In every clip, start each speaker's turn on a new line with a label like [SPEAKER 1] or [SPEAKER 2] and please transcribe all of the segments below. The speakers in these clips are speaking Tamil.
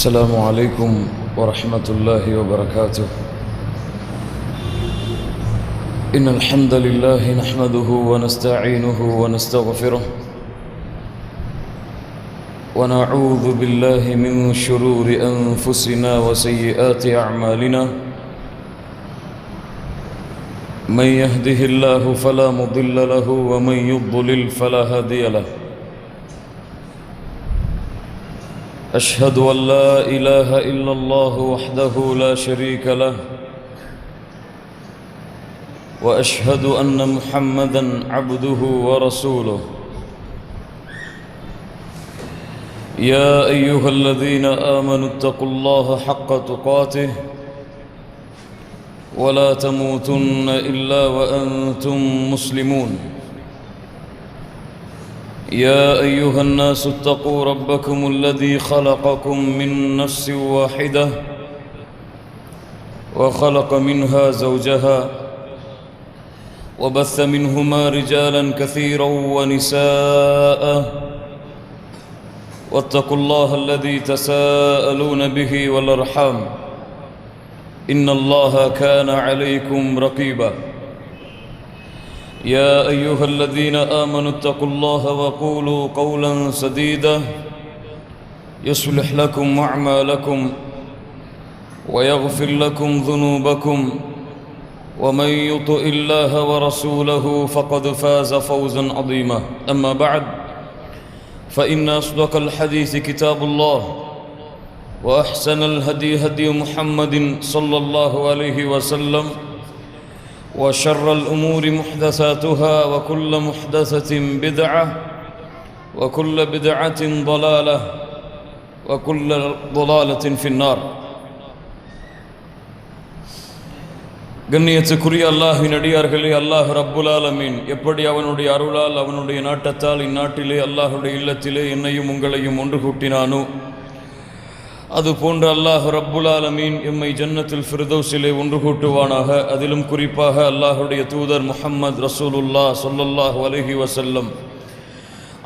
[SPEAKER 1] السلام عليكم ورحمة الله وبركاته. إن الحمد لله نحمده ونستعينه ونستغفره ونعوذ بالله من شرور أنفسنا وسيئات أعمالنا. من يهده الله فلا مضل له ومن يضلل فلا هادي له. أشهد أن لا إله إلا الله وحده لا شريك له، وأشهد أن محمدًا عبده ورسوله. يا أيها الذين آمنوا اتقوا الله حق تقاته ولا تموتن إلا وأنتم مسلمون. يا أيها الناس اتقوا ربكم الذي خلقكم من نفس واحدة وخلق منها زوجها وبث منهما رجالا كثيرا ونساء، واتقوا الله الذي تساءلون به والأرحام إن الله كان عليكم رقيبا. يا أيها الذين آمنوا اتقوا الله وقولوا قولا سديدا يصلح لكم أعمالكم ويغفر لكم ذنوبكم، ومن يطع الله ورسوله فقد فاز فوزا عظيما. أما بعد، فإن أصدق الحديث كتاب الله، وأحسن الهدي هدي محمد صلى الله عليه وسلم، وشر الأمور محدثاتها، وكل محدثة بدعة، وكل بدعة ضلالة، وكل ضلالة في النار. கண்ணியத்துக்குரிய அல்லாஹ்வின் அடியார்களே, அல்லாஹ் ரப்புல் ஆலமீன் எப்படி அவனுடைய அருளால் அவனுடைய நாட்டத்தால் இந்நாட்டிலே அல்லாஹுடைய இல்லத்திலே என்னையும் உங்களையும் ஒன்று கூட்டினானோ, அதுபோன்று அல்லாஹ் ரப்புல் ஆலமீன் எம்மை ஜன்னத்துல் ஃபிர்தௌஸிலே ஒன்று கூட்டுவானாக. அதிலும் குறிப்பாக அல்லாஹுடைய தூதர் முஹம்மது ரசூலுல்லாஹ் ஸல்லல்லாஹு அலைஹி வஸல்லம்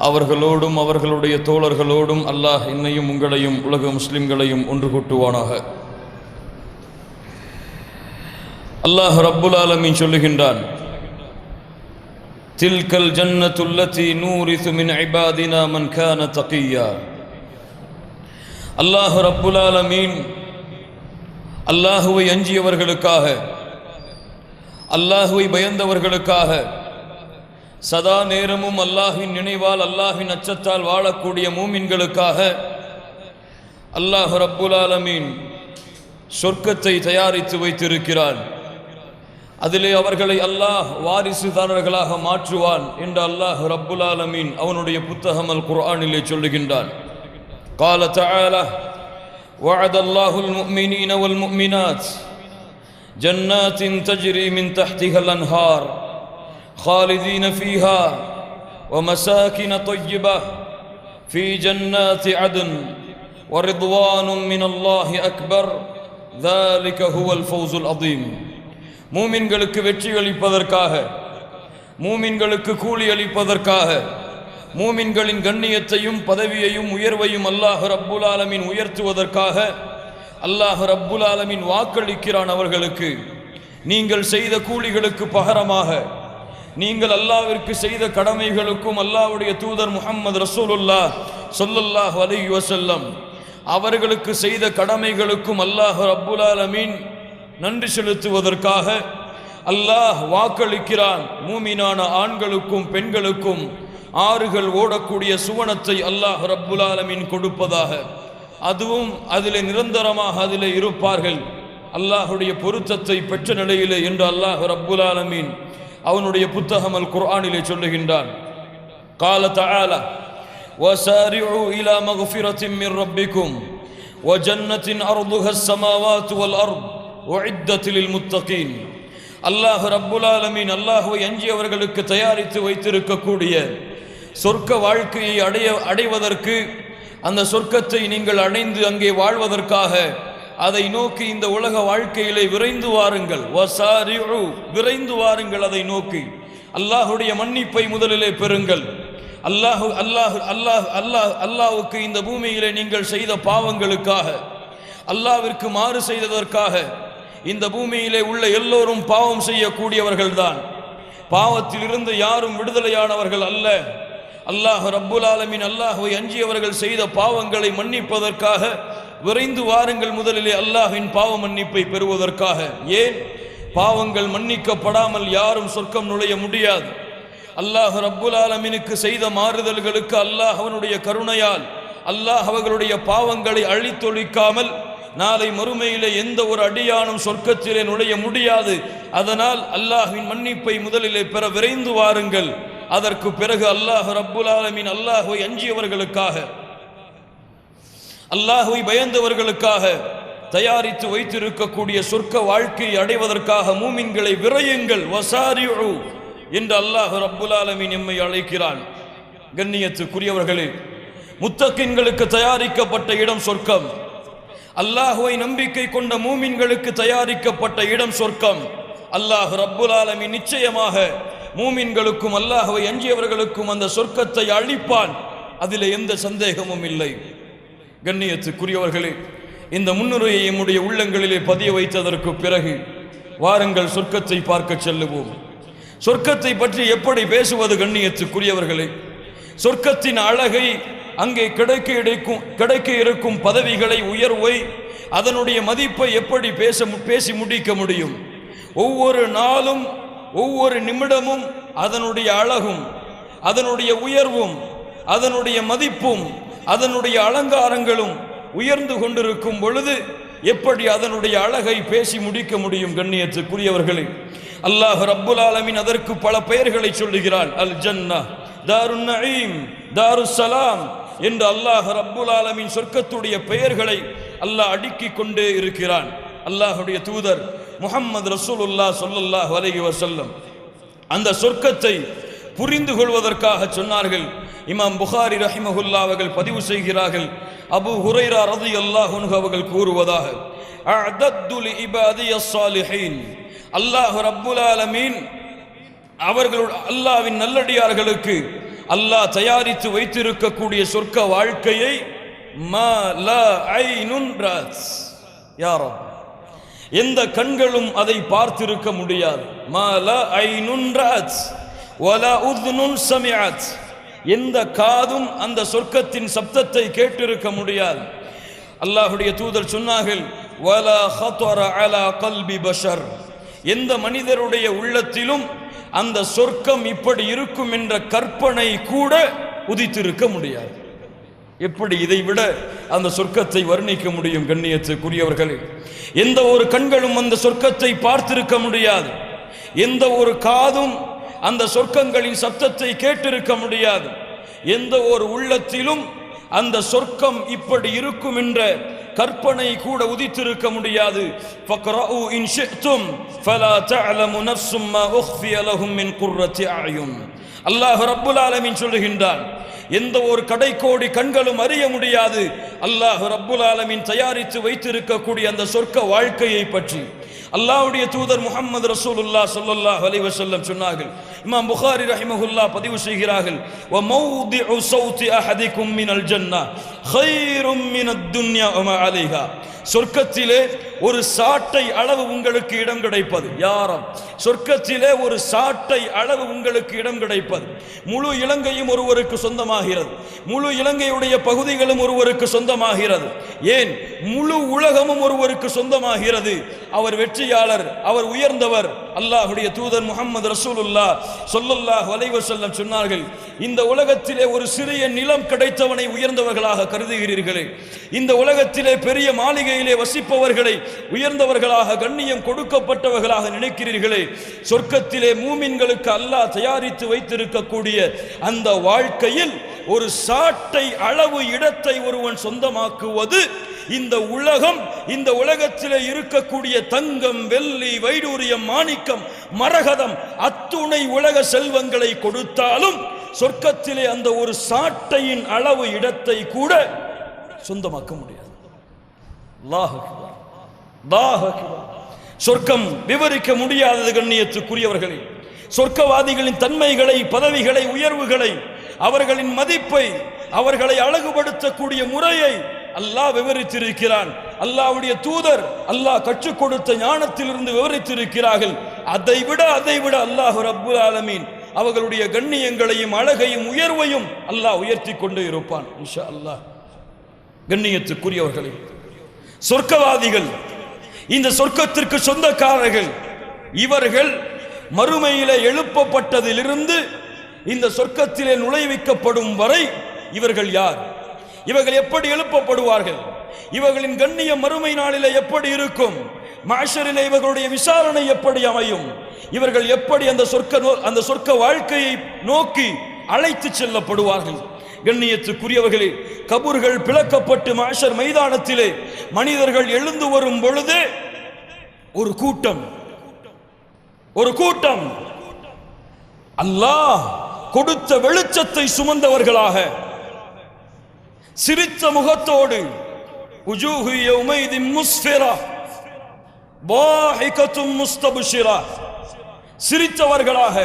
[SPEAKER 1] அவர்களோடும் அவர்களுடைய தோழர்களோடும் அல்லாஹ் என்னையும் உங்களையும் உலக முஸ்லிம்களையும் ஒன்று கூட்டுவானாக. அல்லாஹ் ரப்புல் ஆலமீன் சொல்லுகின்றான், தில்கல் ஜன்னத்துல்லதி நூரிது மின் இபாதினா மன் கான தகியா. அல்லாஹ் ரப்புல் ஆலமீன் அல்லாஹுவை அஞ்சியவர்களுக்காக, அல்லாஹுவை பயந்தவர்களுக்காக, சதா நேரமும் அல்லாஹ்வின் நினைவால் அல்லாஹ்வின் அச்சத்தால் வாழக்கூடிய மூமின்களுக்காக அல்லாஹ் ரப்புல் ஆலமீன் சொர்க்கத்தை தயாரித்து வைத்திருக்கிறான். அதிலே அவர்களை அல்லாஹ் வாரிசுதாரர்களாக மாற்றுவான் என்று அல்லாஹ் ரப்புல் ஆலமீன் அவனுடைய புத்தகம் அல் குர்ஆனிலே சொல்லுகின்றான். قال تعالى: وعد الله المؤمنين والمؤمنات جنات تجري من تحتها الأنهار خالدين فيها ومساكن طيبة في جنات عدن ورضوان من الله أكبر ذلك هو الفوز العظيم. மூமின்களுக்கு வெற்றி அளிப்பதற்காக, மூமின்களுக்கு கூலி அளிப்பதற்காக, மூமின்களின் கண்ணியத்தையும் பதவியையும் உயர்வையும் அல்லாஹ் ரப்புல் ஆலமீன் உயர்த்துவதற்காக அல்லாஹ் ரப்புல் ஆலமீன் வாக்களிக்கிறான் அவர்களுக்கு. நீங்கள் செய்த கூலிகளுக்கு பகரமாக, நீங்கள் அல்லாஹ்விற்கு செய்த கடமைகளுக்கும் அல்லாஹ்வுடைய தூதர் முஹம்மது ரசூலுல்லாஹ் ஸல்லல்லாஹு அலைஹி வஸல்லம் அவர்களுக்கு செய்த கடமைகளுக்கும் அல்லாஹ் ரப்புல் ஆலமீன் நன்றி செலுத்துவதற்காக அல்லாஹ் வாக்களிக்கிறான். மூமினான ஆண்களுக்கும் பெண்களுக்கும் ஆறுகள் ஓடக்கூடிய சுவனத்தை அல்லாஹ் ரப்புல் ஆலமீன் கொடுப்பதாக, அதுவும் அதிலே நிரந்தரமாக அதிலே இருப்பார்கள் அல்லாஹுடைய பொருத்தத்தை பெற்ற நிலையிலே என்று அல்லாஹ் ரப்புல் ஆலமீன் அவனுடைய புத்தகம் அல் குர்ஆனிலே சொல்லுகின்றான். قال تعالى: وسارعوا إلى مغفرة من ربكم وجنة أرضها السماوات والأرض وعدت للمتقين. அல்லாஹ் ரப்புல் ஆலமீன் அல்லாஹ்வை அஞ்சியவர்களுக்கு தயாரித்து வைத்திருக்கக்கூடிய சொர்க்க வாழ்க்கையை அடைவதற்கு, அந்த சொர்க்கத்தை நீங்கள் அடைந்து அங்கே வாழ்வதற்காக அதை நோக்கி இந்த உலக வாழ்க்கையிலே விரைந்து வாருங்கள். வசாரிஉ, விரைந்து வாருங்கள் அதை நோக்கி. அல்லாஹுடைய மன்னிப்பை முதலிலே பெறுங்கள், அல்லாஹ் அல்லாஹ் அல்லாஹ் அல்லாஹ் அல்லாஹ்வுக்கு இந்த பூமியிலே நீங்கள் செய்த பாவங்களுக்காக, அல்லாஹ்விற்கு மாறு செய்ததற்காக இந்த பூமியிலே உள்ள எல்லோரும் பாவம் செய்யக்கூடியவர்கள்தான். பாவத்திலிருந்து யாரும் விடுதலையானவர்கள் அல்ல. அல்லாஹ் ரப்புல் ஆலமீன் அல்லாஹ்வை அஞ்சியவர்கள் செய்த பாவங்களை மன்னிப்பதற்காக விரைந்து வாருங்கள் முதலிலே அல்லாஹ்வின் பாவ மன்னிப்பை பெறுவதற்காக. ஏன்? பாவங்கள் மன்னிக்கப்படாமல் யாரும் சொர்க்கம் நுழைய முடியாது. அல்லாஹ் ரப்புல் ஆலமீனுக்கு செய்த மாறுதல்களுக்கு அல்லாஹ் அவனுடைய கருணையால் அல்லாஹ் அவர்களுடைய பாவங்களை அழித்தொழிக்காமல் நாளை மறுமையிலே எந்த ஒரு அடியானும் சொர்க்கத்திலே நுழைய முடியாது. அதனால் அல்லாஹ்வின் மன்னிப்பை முதலிலே பெற விரைந்து வாருங்கள். அதற்கு பிறகு அல்லாஹ் ரப்புல் ஆலமீன் அல்லாஹ்வை அஞ்சியவர்களுக்காக, அல்லாஹ்வை பயந்தவர்களுக்காக தயாரித்து வைத்திருக்கக்கூடிய சொர்க்க வாழ்க்கையை அடைவதற்காக மூமின்களை விரையுங்கள், வசாரிஉ என்று அல்லாஹ் ரப்புல் ஆலமீன் எம்மை அழைக்கிறான். கண்ணியத்துக்குரியவர்களே, முத்தகின்களுக்கு தயாரிக்கப்பட்ட இடம் சொர்க்கம். அல்லாஹ்வை நம்பிக்கை கொண்ட மூமின்களுக்கு தயாரிக்கப்பட்ட இடம் சொர்க்கம். அல்லாஹ் ரப்புல் ஆலமீன் நிச்சயமாக மூமின்களுக்கும் அல்லாஹ்வை அஞ்சியவர்களுக்கும் அந்த சொர்க்கத்தை அளிப்பான். அதில் எந்த சந்தேகமும் இல்லை. கண்ணியத்துக்குரியவர்களே, இந்த முன்னுரையை நம்முடைய உள்ளங்களிலே பதிய வைத்ததற்கு பிறகு வாருங்கள் சொர்க்கத்தை பார்க்க செல்லுவோம். சொர்க்கத்தை பற்றி எப்படி பேசுவது? கண்ணியத்துக்குரியவர்களே, சொர்க்கத்தின் அழகை, அங்கே கிடைக்க இருக்கும் பதவிகளை, உயர்வை, அதனுடைய மதிப்பை எப்படி பேசி முடிக்க முடியும்? ஒவ்வொரு நாளும் ஒவ்வொரு நிமிடமும் அதனுடைய அழகும், அதனுடைய உயர்வும், அதனுடைய மதிப்பும், அதனுடைய அலங்காரங்களும் உயர்ந்து கொண்டிருக்கும் பொழுது எப்படி அதனுடைய அழகை பேசி முடிக்க முடியும்? கண்ணியத்துக்குரியவர்களே, அல்லாஹ் ரப்புல் ஆலமீன் அதற்கு பல பெயர்களை சொல்லுகிறான். அல் ஜன்னா, தாருன் நஈம், தாருஸ் ஸலாம் என்று அல்லாஹ் ரப்புல் ஆலமீன் சொர்க்கத்துடைய பெயர்களை அல்லாஹ் அடுக்கிக் கொண்டே இருக்கிறான். அல்லாஹ்வுடைய தூதர் முஹம்மது ரசூலுல்லாஹ் ஸல்லல்லாஹு அலைஹி வஸல்லம் அந்த சொர்க்கத்தை புரிந்து கொள்வதற்காக சொன்னார்கள். இமாம் புகாரி ரஹிமஹுல்லாஹ் அவர்கள் பதிவு செய்கிறார்கள், அபூ ஹுரைரா ரலியல்லாஹு அன்ஹு அவர்கள் கூறுவதாக, அஅதத்து லிஇபாதியஸ் ஸாலிஹீன், அல்லாஹ் ரப்புல் ஆலமீன் அவர்களுடைய அல்லாஹ்வின் நல்லடியார்களுக்கு அல்லாஹ் தயாரித்து வைத்திருக்கக்கூடிய சொர்க்க வாழ்க்கையை மா லா ஐனுன் ராஸ், யா ரப், எந்த கண்களும் அதை பார்த்திருக்க முடியாது. மா லா ஐனுன் ராஸ் வலா உத்னுன் சமிஅத், எந்த காதும் அந்த சொர்க்கத்தின் சப்தத்தை கேட்டிருக்க முடியாது. அல்லாஹ்வுடைய தூதர் சொன்னார்கள், வலா ஹதர அலா கல்பி பஷர், எந்த மனிதருடைய உள்ளத்திலும் அந்த சொர்க்கம் இப்படி இருக்கும் என்ற கற்பனை கூட உதித்திருக்க முடியாது. எப்படி இதை விட அந்த சொர்க்கத்தை வர்ணிக்க முடியும்? கண்ணியத்துக்குரியவர்களே, எந்த ஒரு கண்களும் அந்த சொர்க்கத்தை பார்த்திருக்க முடியாது. எந்த ஒரு காதும் அந்த சொர்க்கங்களின் சப்தத்தை கேட்டிருக்க முடியாது. எந்த ஒரு உள்ளத்திலும் அந்த சொர்க்கம் இப்படி இருக்கும் என்ற கற்பனை கூட உதித்திருக்க முடியாது. ஃபக்ரஉ இன் ஷிஅ்தும் ஃபலா தஅலமு நஃப்ஸும் மா உஃபிய லஹும் மின் குர்ரத்தி அயுன். அல்லாஹ் ரப்புல் ஆலமீன் சொல்லுகின்றான், எந்த ஒரு கடைக்கோடி கண்களும் அறிய முடியாது அல்லாஹ் ரப்புல் ஆலமீன் தயாரித்து வைத்திருக்கக்கூடிய அந்த சொர்க்க வாழ்க்கையை பற்றி. அல்லாஹ்வுடைய தூதர் முஹம்மது ரசூலுல்லாஹ் ஸல்லல்லாஹு அலைஹி வஸல்லம் சொன்னார்கள். இமாம் புகாரி ரஹிமஹுல்லாஹ் பதிவு செய்கிறார்கள், வ மௌதிஉ ஸௌதி அஹதிக்கும் மினல் ஜன்னah கைரும் மினத் துன்யா வ மா அலைஹா, சொர்க்கத்திலே ஒரு சாட்டை அளவு உங்களுக்கு இடம் கிடைப்பது, யாரம் சொர்க்கத்திலே ஒரு சாட்டை அளவு உங்களுக்கு இடம் கிடைப்பது, முழு இலங்கையும் ஒருவருக்கு சொந்தமாகிறது, முழு இலங்கையுடைய பகுதிகளும் ஒருவருக்கு சொந்தமாகிறது, ஏன் முழு உலகமும் ஒருவருக்கு சொந்தமாகிறது. அவர் வெற்றியாளர், அவர் உயர்ந்தவர். அல்லாஹ்வுடைய தூதர் முஹம்மது ரசூலுல்லாஹ் ஸல்லல்லாஹு அலைஹி வஸல்லம் சொன்னார்கள், இந்த உலகத்திலே ஒரு சிறிய நிலம் கிடைத்தவனை உயர்ந்தவர்களாக கருதுகிறீர்களே, இந்த உலகத்திலே பெரிய மாளிகையிலே வசிப்பவர்களை உயர்ந்தவர்களாக, கண்ணியம் கொடுக்கப்பட்டவர்களாக நினைக்கிறீர்களே, சொர்க்கத்திலே மூமின்களுக்கு அல்லாஹ் தயாரித்து வைத்திருக்கக்கூடிய அந்த வாழ்க்கையில் ஒரு சாட்டை அளவு இடத்தை ஒருவன் சொந்தமாக்குவது, இந்த உலகம், இந்த உலகத்திலே இருக்கக்கூடிய தங்கம், வெள்ளி, வைடூரியம், மாணிக்கம், மரகதம், அத்துணை உலக செல்வங்களை கொடுத்தாலும் சொர்க்கத்திலே அந்த ஒரு சாட்டையின் அளவு இடத்தை கூட சொந்தமாக்க முடியாது. அல்லாஹ் அக்பர், அல்லாஹ் அக்பர். சொர்க்கம் விவரிக்க முடியாதது. கண்ணியத்துக்குரியவர்களே, சொர்க்கவாதிகளின் தன்மைகளை, பதவிகளை, உயர்வுகளை அவர்களின் மதிப்பை, அவர்களை அழகுபடுத்தக்கூடிய முறையை அல்லாஹ் விவரித்திருக்கிறான். அல்லாஹ்வுடைய தூதர் அல்லாஹ் கற்றுக் கொடுத்த ஞானத்திலிருந்து விவரித்திருக்கிறார்கள். அதைவிட அல்லாஹ் ரப்புல் ஆலமீன் அவர்களுடைய கண்ணியங்களையும் அழகையும் உயர்வையும் அல்லாஹ் உயர்த்தி கொண்டு இருப்பான் இன்ஷா அல்லாஹ். கண்ணியத்துக்குரியவர்களே, சொர்க்கவாதிகள், இந்த சொர்க்கத்திற்கு சொந்தக்காரர்கள், இவர்கள் மறுமையிலே எழுப்பப்பட்டதிலிருந்து இந்த சொர்க்கத்திலே நுழைவிக்கப்படும் வரை இவர்கள் யார்? இவர்கள் எப்படி எழுப்பப்படுவார்கள்? இவர்களின் கண்ணியம் மறுமை நாளிலே எப்படி இருக்கும்? மஹ்ஷரிலே இவர்களுடைய விசாரணை எப்படி அமையும்? இவர்கள் எப்படி அந்த சொர்க்க வாழ்க்கையை நோக்கி அழைத்து செல்லப்படுவார்கள்? கண்ணியத்துக்குரியவர்களே, கபூர்கள் பிளக்கப்பட்டு மஹ்ஷர் மைதானத்திலே மனிதர்கள் எழுந்து வரும் பொழுது ஒரு கூட்டம் அல்லாஹ் கொடுத்த வெளிச்சத்தை சுமந்தவர்களாக, சிரித்த முகத்தோடு, உஜூஹு யௌமைதின் முஸ்ஃபிரா பாஹிகத்தும் முஸ்தப்ஷிரா, சிரித்தவர்களாக,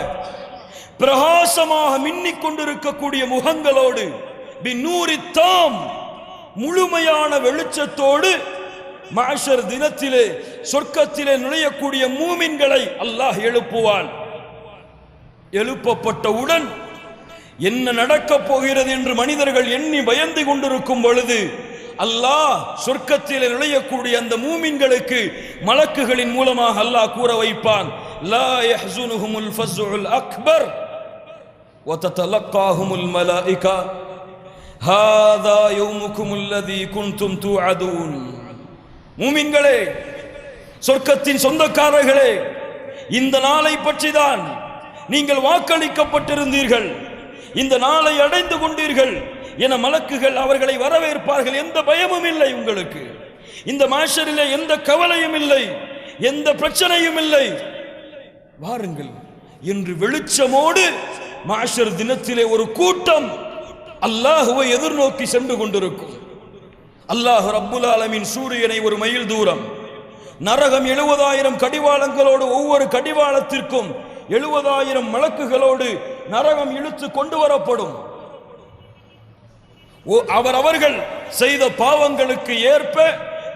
[SPEAKER 1] பிரகாசமாக மின்னிக் கொண்டிருக்கக்கூடிய முகங்களோடு, பின்னூரி தாம், முழுமையான வெளிச்சத்தோடு மஹ்ஷர் தினத்திலே சொர்க்கத்திலே நுழையக்கூடிய மூமின்களை அல்லாஹ் எழுப்புவான். எழுப்பப்பட்டவுடன் என்ன நடக்கப் போகிறது என்று மனிதர்கள் எண்ணி பயந்து கொண்டிருக்கும் பொழுது அல்லாஹ் சொர்க்கத்தில் நுழையக்கூடிய அந்த மூமின்களுக்கு மலக்குகளின் மூலமாக அல்லாஹ் கூற வைப்பான், லா யஹ்ஸுனுஹுமுல் ஃபஸ்உல் அக்பர் வ ததலக்காஹுமுல் மலாயிகா ஹாதா யௌமுக்குமுல் லதீ குன்தும் துஅதூன். மூமின்களே, சொர்க்கத்தின் சொந்தக்காரர்களே, இந்த நாளை பற்றிதான் நீங்கள் வாக்களிக்கப்பட்டிருந்தீர்கள், இந்த நாளை அடைந்து கொண்டீர்கள் என மலக்குகள் அவர்களை வரவேற்பார்கள். எந்த பயமும் இல்லை உங்களுக்கு, இந்த மஹ்ஷரிலே எந்த கவலையும் இல்லை, எந்த பிரச்சனையும் இல்லை, வாருங்கள் என்று வெளிச்சமோடு மஹ்ஷர் தினத்திலே ஒரு கூட்டம் அல்லாஹ்வை எதிர்நோக்கி சென்று கொண்டிருக்கும். அல்லாஹ் ரப்புல் ஆலமீன் சூரியனை ஒரு மைல் தூரம், நரகம் 70,000 கடிவாளங்களோடு, ஒவ்வொரு கடிவாளத்திற்கும் 70,000 மலக்குகளோடு நரகம் இழுத்து கொண்டு வரப்படும். அவர்கள் செய்த பாவங்களுக்கு ஏற்ப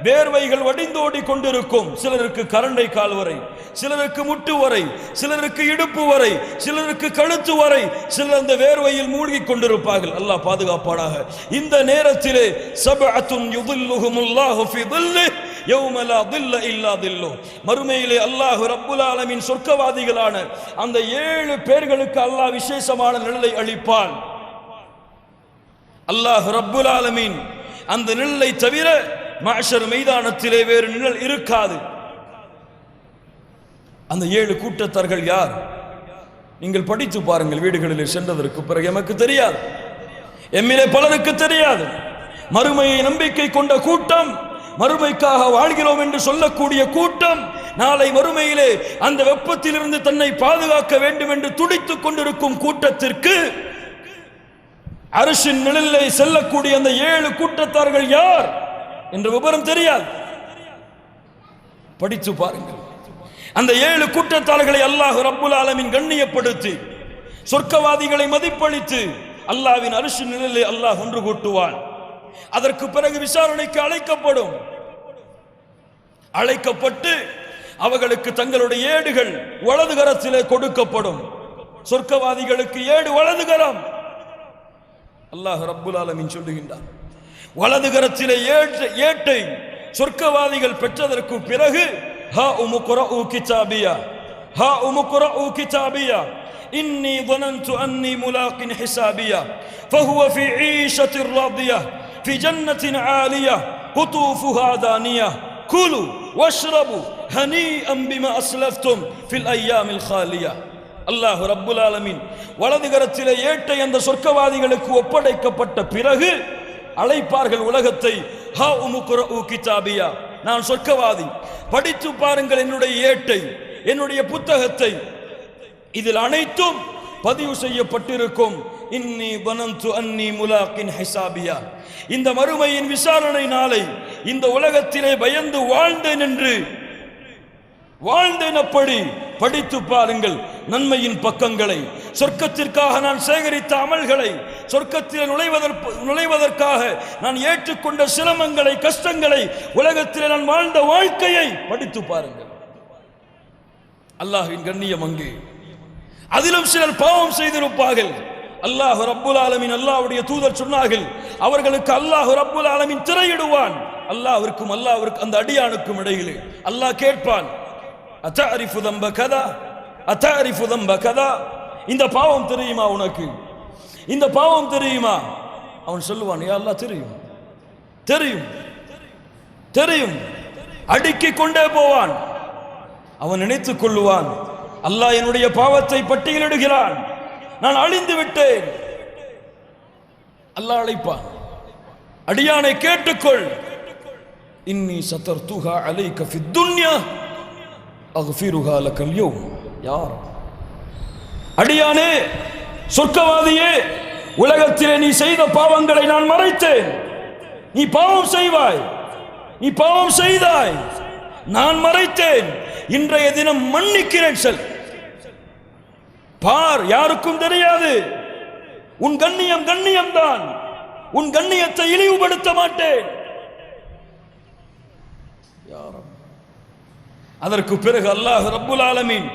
[SPEAKER 1] வேர்வைகள் வடிந்தோடி கொண்டிருக்கும். சிலருக்கு கரண்டை கால் வரை, சிலருக்கு முட்டு வரை, சிலருக்கு இடுப்பு வரை, சிலருக்கு கழுத்து வரை, சிலர் அந்த வேர்வையில் மூழ்கி கொண்டிருப்பார்கள். அல்லாஹ் பாதுகாப்பானாக. இந்த நேரத்திலே சபஅத்துன் யுதில்லுஹுமுல்லாஹு ஃபீ தில்லிஹி யௌம லா தில்ல இல்லா தில்லுஹு, மறுமையிலே அல்லாஹ் ரப்புல் ஆலமீன் சொர்க்கவாதிகளான அந்த 7 பேர்களுக்கு அல்லாஹ் விசேஷமான நிழலை அளிப்பான். அல்லாஹ் ரப்புல் ஆலமீன் அந்த நிழலை தவிர மஹ்ஷர் மைதானத்திலே வேறு நிழல் இருக்காது. அந்த 7 கூட்டத்தார்கள் யார்? நீங்கள் படித்து பாருங்கள். வீடுகளில் சென்றதற்கு பிறகு எமக்கு தெரியாது, எம்மிலே பலருக்கு தெரியாது. மறுமையை நம்பிக்கை கொண்ட கூட்டம், மறுமைக்காக வாழ்கிறோம் என்று சொல்லக்கூடிய கூட்டம், நாளை மறுமையிலே அந்த வெப்பத்திலிருந்து தன்னை பாதுகாக்க வேண்டும் என்று துடித்துக் கொண்டிருக்கும் கூட்டத்திற்கு அர்ஷின் நிழலிலே செல்லக்கூடிய அந்த 7 கூட்டத்தார்கள் யார் என்ற விவரம் தெரியாது. படித்து பாருங்கள். அந்த 7 கூட்டத்தார்களை அல்லாஹ் ரப்புல் ஆலமீன் கண்ணியப்படுத்தி, சொர்க்கவாதிகளை மதிப்பளித்து அல்லாஹ்வின் அர்ஷின் நிழலிலே அல்லாஹ் ஒன்று கூட்டுவான். அதற்கு பிறகு விசாரணைக்கு அழைக்கப்பட்டு அவர்களுக்கு தங்களுடைய ஏடுகள் வலது கரத்திலே கொடுக்கப்படும். சொர்க்கவாதிகளுக்கு ஏடு வலது கரம். அல்லாஹ் ரப்புல் ஆலமீன் சொல்லுகின்றார், வலது கரத்திலே ஏட்டை சொர்க்கவாதிகள் பெற்றதற்கு பிறகு ஹா உமுக்ரஉ கிதாபியா, ஹா உமுக்ரஉ கிதாபியா இன்னி ظننت أني ملاق حسابيا فهو في عيشة راضية في جنة عالية قطوفها دانية كلوا واشربوا هنيئا بما أسلفتم في الأيام الخالية. அல்லாஹ் ரப்புல் ஆலமீன் வலது கரத்திலே ஏட்டை அந்த சொர்க்கவாதிகளுக்கு ஒப்படைக்கப்பட்ட பிறகு அழைப்பார்கள் உலகத்தை, ஹா உமுக்ரஉ கிதாபியா, நான் சொர்க்கவாதி, படித்து பாருங்கள் என்னுடைய ஏட்டை, என்னுடைய புத்தகத்தை, இதில் அனைத்தும் பதிவு செய்யப்பட்டிருக்கும். இன்னி வனந்து அன்னி முலாக்கின் ஹிசாபியா, இந்த மறுமையின் விசாரணை நாளை இந்த உலகத்திலே பயந்து வாழ்ந்தேன் அப்படி படித்து பாருங்கள் நன்மையின் பக்கங்களை. சொர்க்கத்திற்காக நான் சேகரித்த அமல்களை, சொர்க்கத்தில் நுழைவதற்காக நான் ஏற்றுக்கொண்ட சிரமங்களை, கஷ்டங்களை, உலகத்தில் நான் வாழ்ந்த வாழ்க்கையை படித்து பாருங்கள். அல்லாஹ்வின் கண்ணியம் அங்கே. அதிலும் சிலர் பாவம் செய்திருப்பார்கள். அல்லாஹ் ரப்புல் ஆலமீன், அல்லாஹ்வுடைய தூதர் சொன்னார்கள், அவர்களுக்கு அல்லாஹ் ரப்புல் ஆலமீன் திரையிடுவான். அல்லாஹ்விற்கும் அந்த அடியானுக்கும் இடையிலே அல்லாஹ் கேட்பான், அத்தஅரிஃபு தம்ப கதா, அத்தஅரிஃபு தம்ப கதா, இந்த பாவம் தெரியுமா உனக்கு, இந்த பாவம் தெரியுமா? அவன் சொல்லுவான், யா அல்லாஹ் தெரியும், தெரியும், தெரியும். அடுக்கிக் கொண்டே போவான். அவன் நினைத்துக் கொள்ளுவான், அல்லாஹ் என்னுடைய பாவத்தை பட்டியலிடுகிறான், நான் அழிந்து விட்டேன். அல்லாஹ் அழைப்பான், அடியானை கேட்டுக்கொள், இன்னி சதர்துஹா அலைக ஃபித் துன்யா அக்ஃபிருஹா லக்கல் யௌம். யார் அடியானே, சொர்க்கவாதியே, உலகத்திலே நீ செய்த பாவங்களை நான் மறைத்தேன். நீ பாவம் செய்வாய், நீ பாவம் செய்தாய், நான் மறைத்தேன். இன்றைய தினம் மன்னிக்கிறேன். செல் பார், யாருக்கும் தெரியாது. உன் கண்ணியம் கண்ணியம்தான், உன் கண்ணியத்தை இழிவுபடுத்த மாட்டேன். அதற்கு பிறகு அல்லாஹ் ரப்புல் ஆலமீன்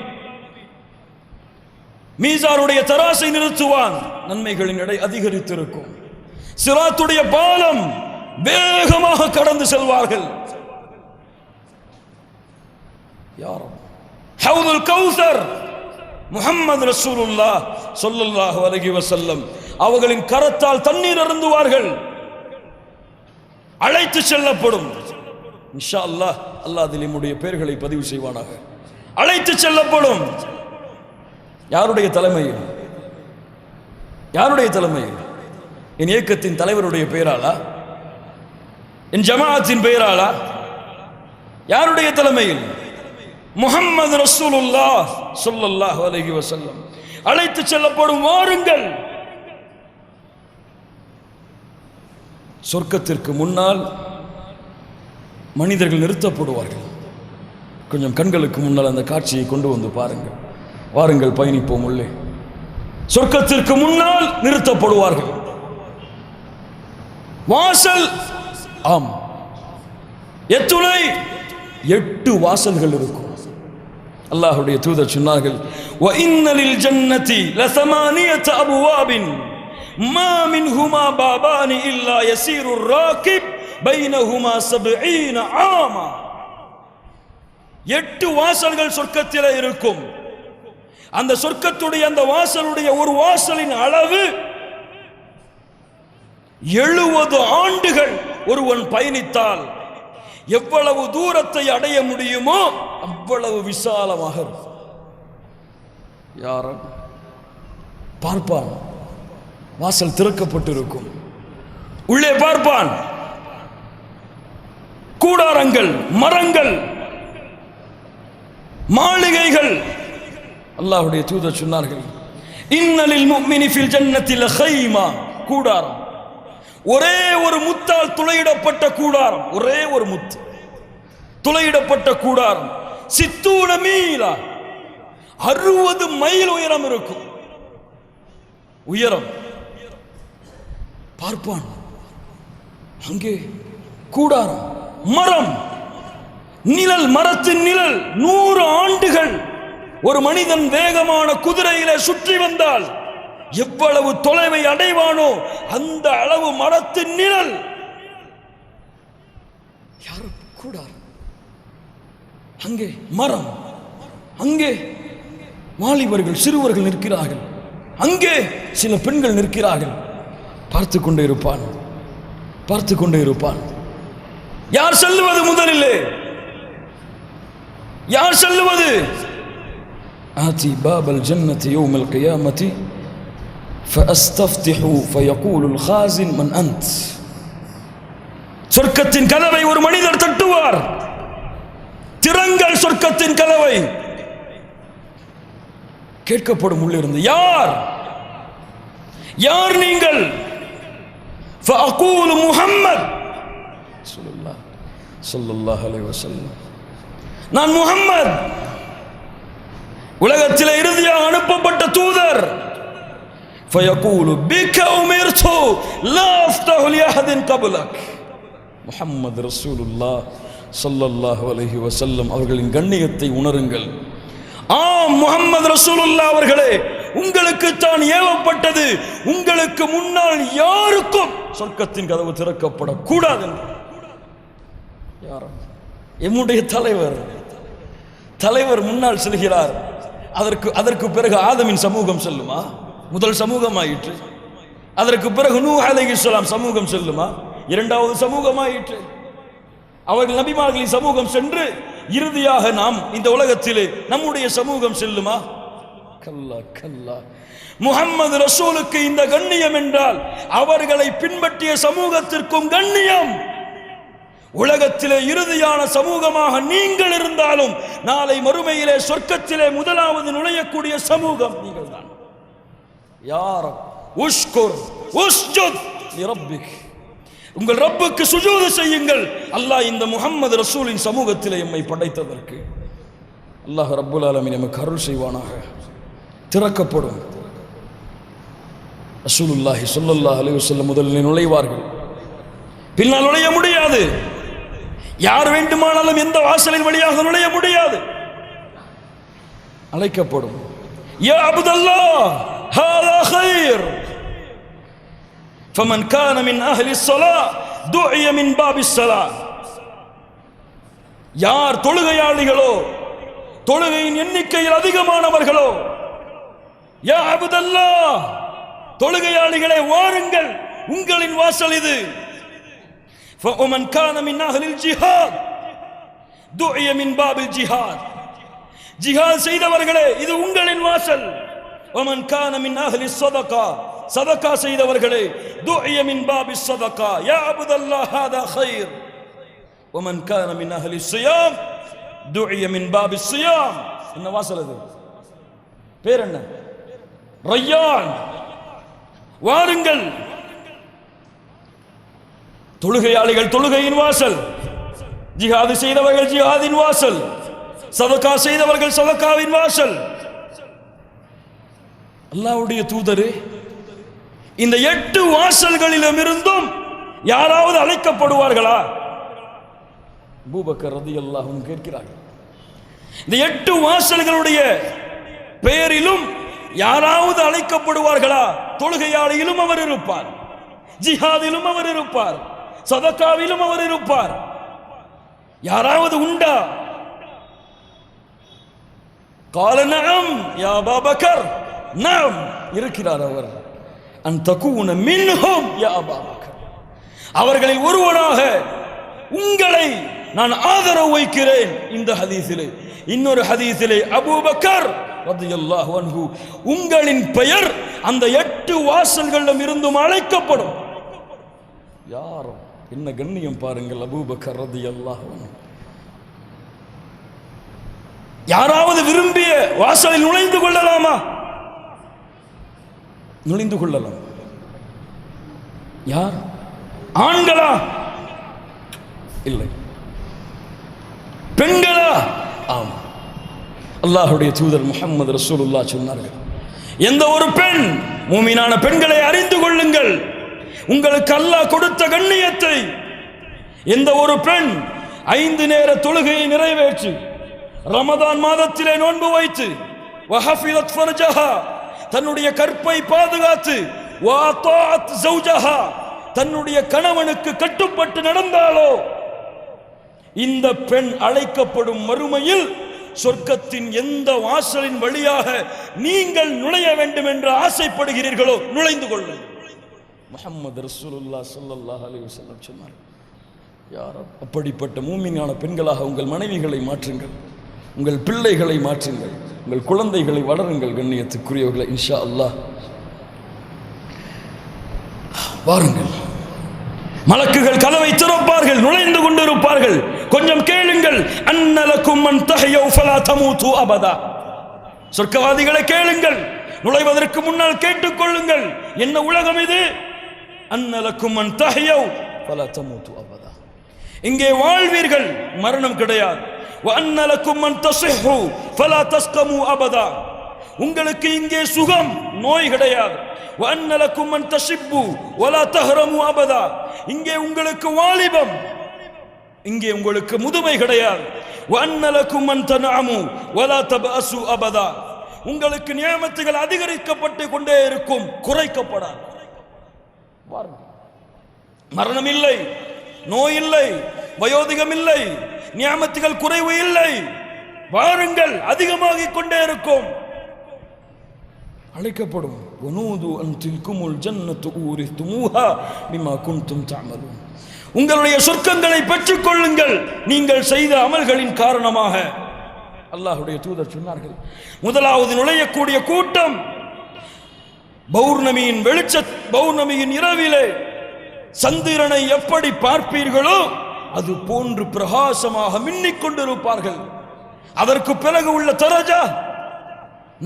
[SPEAKER 1] மீசானுடைய தராசை நிறுத்துவான். நன்மைகளின் எடை அதிகரித்திருக்கும். சிராத்துடைய பாலம் வேகமாக கடந்து செல்வார்கள். யாரும் ஹவுதுல் கௌசர் முஹம்மது ரசூலுல்லாஹ் ஸல்லல்லாஹு அலைஹி வஸல்லம் அவர்களின் கரத்தால் தண்ணீர் அருந்துவார்கள். அழைத்து செல்லப்படும். இன்ஷா அல்லாஹ், அல்லாஹ் அதில் நம்முடைய பெயர்களை பதிவு செய்வானாக. அழைத்து செல்லப்படும். யாருடைய தலைமையில்? யாருடைய தலைமையில்? என் இயக்கத்தின் தலைவருடைய பெயராளா? என் ஜமாஅத்தின் பெயராளா? யாருடைய தலைமையில்? முஹம்மது ரசூலுல்லாஹ் ஸல்லல்லாஹு அலைஹி வஸல்லம் அழைத்து செல்லப்படும். வாருங்கள். சொர்க்கத்திற்கு முன்னால் மனிதர்கள் நிறுத்தப்படுவார்கள். கொஞ்சம் கண்களுக்கு முன்னால் அந்த காட்சியை கொண்டு வந்து பாருங்கள். வாருங்கள், பயணிப்போம் உள்ளே. சொர்க்கத்திற்கு முன்னால் நிறுத்தப்படுவார்கள். வாசல், ஆம், எத்துணை 8 வாசல்கள் இருக்கும். அல்லாஹ்வுடைய தூதர் சொன்னார்கள், வ இன்னலில் ஜன்னதி லஸமானியத அபுவாபின் மா மின்ஹுமா பாபானி இல்லா யஸீரு ராகிப் பைனஹுமா 70 ஆமா. 8 வாசல்கள் சொர்க்கத்திலே இருக்கும். அந்த சொர்க்கத்துடைய அந்த வாசலுடைய ஒரு வாசலின் அளவு 70 ஆண்டுகள் ஒருவன் பயணித்தால் எவ்வளவு தூரத்தை அடைய முடியுமோ அவ்வளவு விசாலமாக இருக்கும். யாரும் பார்ப்பான், வாசல் திறக்கப்பட்டிருக்கும். உள்ளே பார்ப்பான், கூடாரங்கள், மரங்கள், மாளிகைகள். அல்லாஹ்வுடைய தூதர் சொன்னார்கள், இன்னலில் முஃமினி ஃபில் ஜன்னத்தி லகைமா, கூடாரம். ஒரே ஒரு முத்தால் துளையிடப்பட்ட கூடாரம், ஒரே ஒரு முத்து துளையிடப்பட்ட கூடாரம். 60 மீலா, 60 மைல் உயரம் இருக்கும். உயரம் பார்ப்பான். அங்கே கூடாரம், மரம், நிழல், மரத்தின் நிழல். 100 ஆண்டுகள் ஒரு மனிதன் வேகமான குதிரையிலே சுற்றி வந்தால் எவ்வளவு தொலைவை அடைவானோ அந்த அளவு மரத்தின் நிழல். யாரும் கூடாரம், அங்கே மரம், அங்கே வாலிபர்கள், சிறுவர்கள் நிற்கிறார்கள், அங்கே சில பெண்கள் நிற்கிறார்கள். பார்த்து கொண்டே இருப்பான், பார்த்து கொண்டே இருப்பான். யார் செல்லுவது முதலிலே? யார் செல்லுவது? ஆதி பாபல் ஜன்னதி யௌமல் கியாமத்தி ஃபஅஸ்தஃப்திஹு ஃபயகூலுல் காஸின் மன் அன்த். சொர்க்கத்தின் கதவை ஒரு மனிதர் தட்டுவார். திறங்கள் சொர்க்கத்தின் கதவை. கேட்கப்படும் உள்ளிருந்து, யார் யார் நீங்கள்? ஃபஅகூலு முஹம்மத் ஸல்லல்லாஹு அலைஹி வஸல்லம். நான் முஹம்மத். உலகத்தில் இறுதியாக அனுப்பப்பட்ட தூதர். ஃபயகூலு பிக உமிர்து லா அஃப்தஹு லிஅஹதின் கப்லக். முஹம்மது ரசூலுல்லாஹ் ஸல்லல்லாஹு அலைஹி வஸல்லம் அவர்களின் கண்ணியத்தை உணருங்கள். ஆம், முஹம்மது ரசூலுல்லாஹ் அவர்களே, உங்களுக்கு தான் ஏவப்பட்டது, உங்களுக்கு முன்னால் யாருக்கும் சொர்க்கத்தின் கதவு திறக்கப்படக்கூடாது. யாரும் எம்முடைய தலைவர் முன்னால் செல்கிறார். அதற்கு பிறகு ஆதமின் சமூகம் செல்லுமா? முதல் சமூகம் ஆயிற்று. அதற்கு பிறகு நூஹ் அலைஹிஸ்ஸலாம் சமூகம் செல்லுமா? இரண்டாவது சமூகம் ஆயிற்று. அவர்கள் நபிமார்களின் சமூகம் சென்று இறுதியாக நாம் இந்த உலகத்திலே நம்முடைய சமூகம் செல்லுமா? கல்லா கல்லா. முஹம்மது ரசூலுக்கு இந்த கண்ணியம் என்றால் அவர்களை பின்பற்றிய சமூகத்திற்கும் கண்ணியம். உலகத்திலே இறுதியான சமூகமாக நீங்கள் இருந்தாலும் நாளை மறுமையிலே சொர்க்கத்திலே முதலாவது நுழையக்கூடிய சமூகம் நீங்கள் தான். யார் உஷ்குர் உஸ்ஜுத் லிரப்பிக், உங்கள் ரப்புக்கு சுஜூது செய்யுங்கள். அல்லாஹ் இந்த முஹம்மது ரசூலின் சமூகத்திலே எம்மை படைத்ததற்கு அல்லாஹ் ரப்புல் ஆலமீன் நமக்கு அருள் செய்வானாக. திறக்கப்படும். ரசூலுல்லாஹி ஸல்லல்லாஹு அலைஹி வஸல்லம் முதலில் நுழைவார்கள், பின்னால் நுழைய முடியாது. யார் வேண்டுமானாலும் எந்த வாசலின் வழியாக நுழைய முடியாது. அழைக்கப்படும். யா அப்துல்லாஹ் ஹாதா கைர் ஃபமன் கான மின் அஹ்லி ஸலாஹ் துஇய மின் பாபிஸ் ஸலாஹ். யார் தொழுகையாளிகளோ, தொழுகையின் எண்ணிக்கையில் அதிகமானவர்களோ, யா அப்துல்லாஹ், தொழுகையாளிகளே வாருங்கள், உங்களின் வாசல் இது. فَمَنْ كَانَ مِنْ أَهْلِ الْجِهَادِ دُعِيَ مِنْ بَابِ الْجِهَادِ. ஜிஹாத் செய்தவர்களே, இது உங்களின் வாசல். وَمَنْ كَانَ مِنْ أَهْلِ الصَّدَقَةِ, சதகா செய்தவர்களே, دُعِيَ مِنْ بَابِ الصَّدَقَةِ يَا عَبْدَ اللَّهِ هَذَا خَيْرٌ. وَمَنْ كَانَ مِنْ أَهْلِ الصِّيَامِ دُعِيَ مِنْ بَابِ الصِّيَامِ. என்ன வாசல் அது? பேர் என்ன? ரய்யான். வாருங்கள், தொழுகையாளிகள் தொழுகையின் வாசல், ஜிஹாது செய்தவர்கள் ஜிஹாதின் வாசல், சதகா செய்தவர்கள் சதகாவின் வாசல். அல்லாஹ்வுடைய தூதரே, இந்த 8 வாசல்களிலும் இருந்தும் யாராவது அழைக்கப்படுவார்களா? அபூபக்கர் ரலியல்லாஹு அன்ஹு கேட்கிறார்கள். இந்த 8 வாசல்களுடைய பெயரிலும் யாராவது அழைக்கப்படுவார்களா? தொழுகையாளியிலும் அவர் இருப்பார், ஜிஹாதிலும் அவர் இருப்பார், சதகாவிலும் அவர் இருப்பார். யாராவது உண்டா? قال نعم يا ابا بكر. نعم, இருக்கிறார் அவர். ان تكون منهم يا ابا بكر, அவர்களில் ஒருவனாக உங்களை நான் ஆதரவு வைக்கிறேன். இந்த ஹதீஸிலே. இன்னொரு ஹதீஸிலே அபூபக்கர் ரலியல்லாஹு அன்ஹு, உங்களின் பெயர் அந்த 8 வாசல்களிலும் இருந்தும் அழைக்கப்படும். யாரும் என்ன கண்ணியம் பாருங்கள். அபூபக்கர் ரலியல்லாஹு அன்ஹு. யாராவது விரும்பிய வாசலில் நுழைந்து கொள்ளலாமா? நுழைந்து கொள்ளலாம். யார்? ஆண்களா? இல்லை. பெண்களா? ஆம். அல்லாஹ்வுடைய தூதர் முஹம்மது ரசூலுல்லாஹ் சொன்னார்கள், எந்த ஒரு பெண், மூமினான பெண்களை அறிந்து கொள்ளுங்கள் உங்களுக்கு அல்லாஹ் கொடுத்த கண்ணியத்தை. எந்த ஒரு பெண் 5 நேர தொழுகையை நிறைவேற்றி, ரமதான் மாதத்திலே நோன்பு வைத்து, வஹஃபிலத் ஃபர்ஜஹா, தன்னுடைய கற்பை பாதுகாத்து, வஅதாஅத் ஜௌஜஹா, தன்னுடைய கணவனுக்கு கட்டுப்பட்டு நடந்தாலோ, இந்த பெண் அழைக்கப்படும் மறுமையில் சொர்க்கத்தின் எந்த வாசலின் வழியாக நீங்கள் நுழைய வேண்டும் என்று ஆசைப்படுகிறீர்களோ நுழைந்து கொள்ளுங்கள். முஹம்மது ரசூலுல்லாஹ் ஸல்லல்லாஹு அலைஹி வஸல்லம் சொன்னார். யார் அப்படிப்பட்ட மூமினான பெண்களாக உங்கள் மனைவிகளை மாற்றுங்கள், உங்கள் பிள்ளைகளை மாற்றுங்கள், உங்கள் குழந்தைகளை வளருங்கள். கண்ணியத்துக்குரியவர்களை இன்ஷா அல்லாஹ் வாருங்கள். மலக்குகள் கதவை திறப்பார்கள், நுழைந்து கொண்டிருப்பார்கள். கொஞ்சம் கேளுங்கள். அன்னலக்கும் மன் தஹயு ஃபலா தமூது அபதா. சொர்க்கவாதிகளை கேளுங்கள், நுழைவதற்கு முன்னால் கேட்டுக்கொள்ளுங்கள். என்ன உலகம் இது? அன்னலக்கும் மன் தஹயு ஃபலா தமூது அபதா. இங்கே வாழ்வீர்கள், மரணம் கிடையாது. وأن لكم من تصحوا فلا تسقموا أبدا. உங்களுக்கு இங்கே சுகம், நோய் கிடையாது. وأن لكم من تشبوا ولا تهرموا أبدا. இங்கே உங்களுக்கு வாலிபம், இங்கே உங்களுக்கு முதுமை கிடையாது. وأن لكم من تنعموا ولا تبأسوا أبدا. உங்களுக்கு நியமத்துகள் அதிகரிக்கப்பட்டு கொண்டே இருக்கும், குறைக்கப்படாது. மரணம் இல்லை, நோய் இல்லை, வயோதிகம் இல்லை, நியமத்துகள் குறைவு இல்லை. வாருங்கள், அதிகமாகிக் கொண்டே இருக்கும். அழைக்கப்படும். வனூது அன் தில்குமுல் ஜன்னத்து ஊரித்துமூஹா பிமா குன்தும் தஅமலூன். உங்களுடைய சொர்க்கங்களை பெற்றுக் கொள்ளுங்கள் நீங்கள் செய்த அமல்களின் காரணமாக. அல்லாஹ்வுடைய தூதர் சொன்னார்கள், முதலாவது நுழையக்கூடிய கூட்டம் பௌர்ணமியின் பௌர்ணமியின் இரவிலே சந்திரனை எப்படி பார்ப்பீர்களோ அது போன்று பிரகாசமாக மின்னிக் கொண்டிருப்பார்கள். அதற்கு பிறகு உள்ள தரஜா,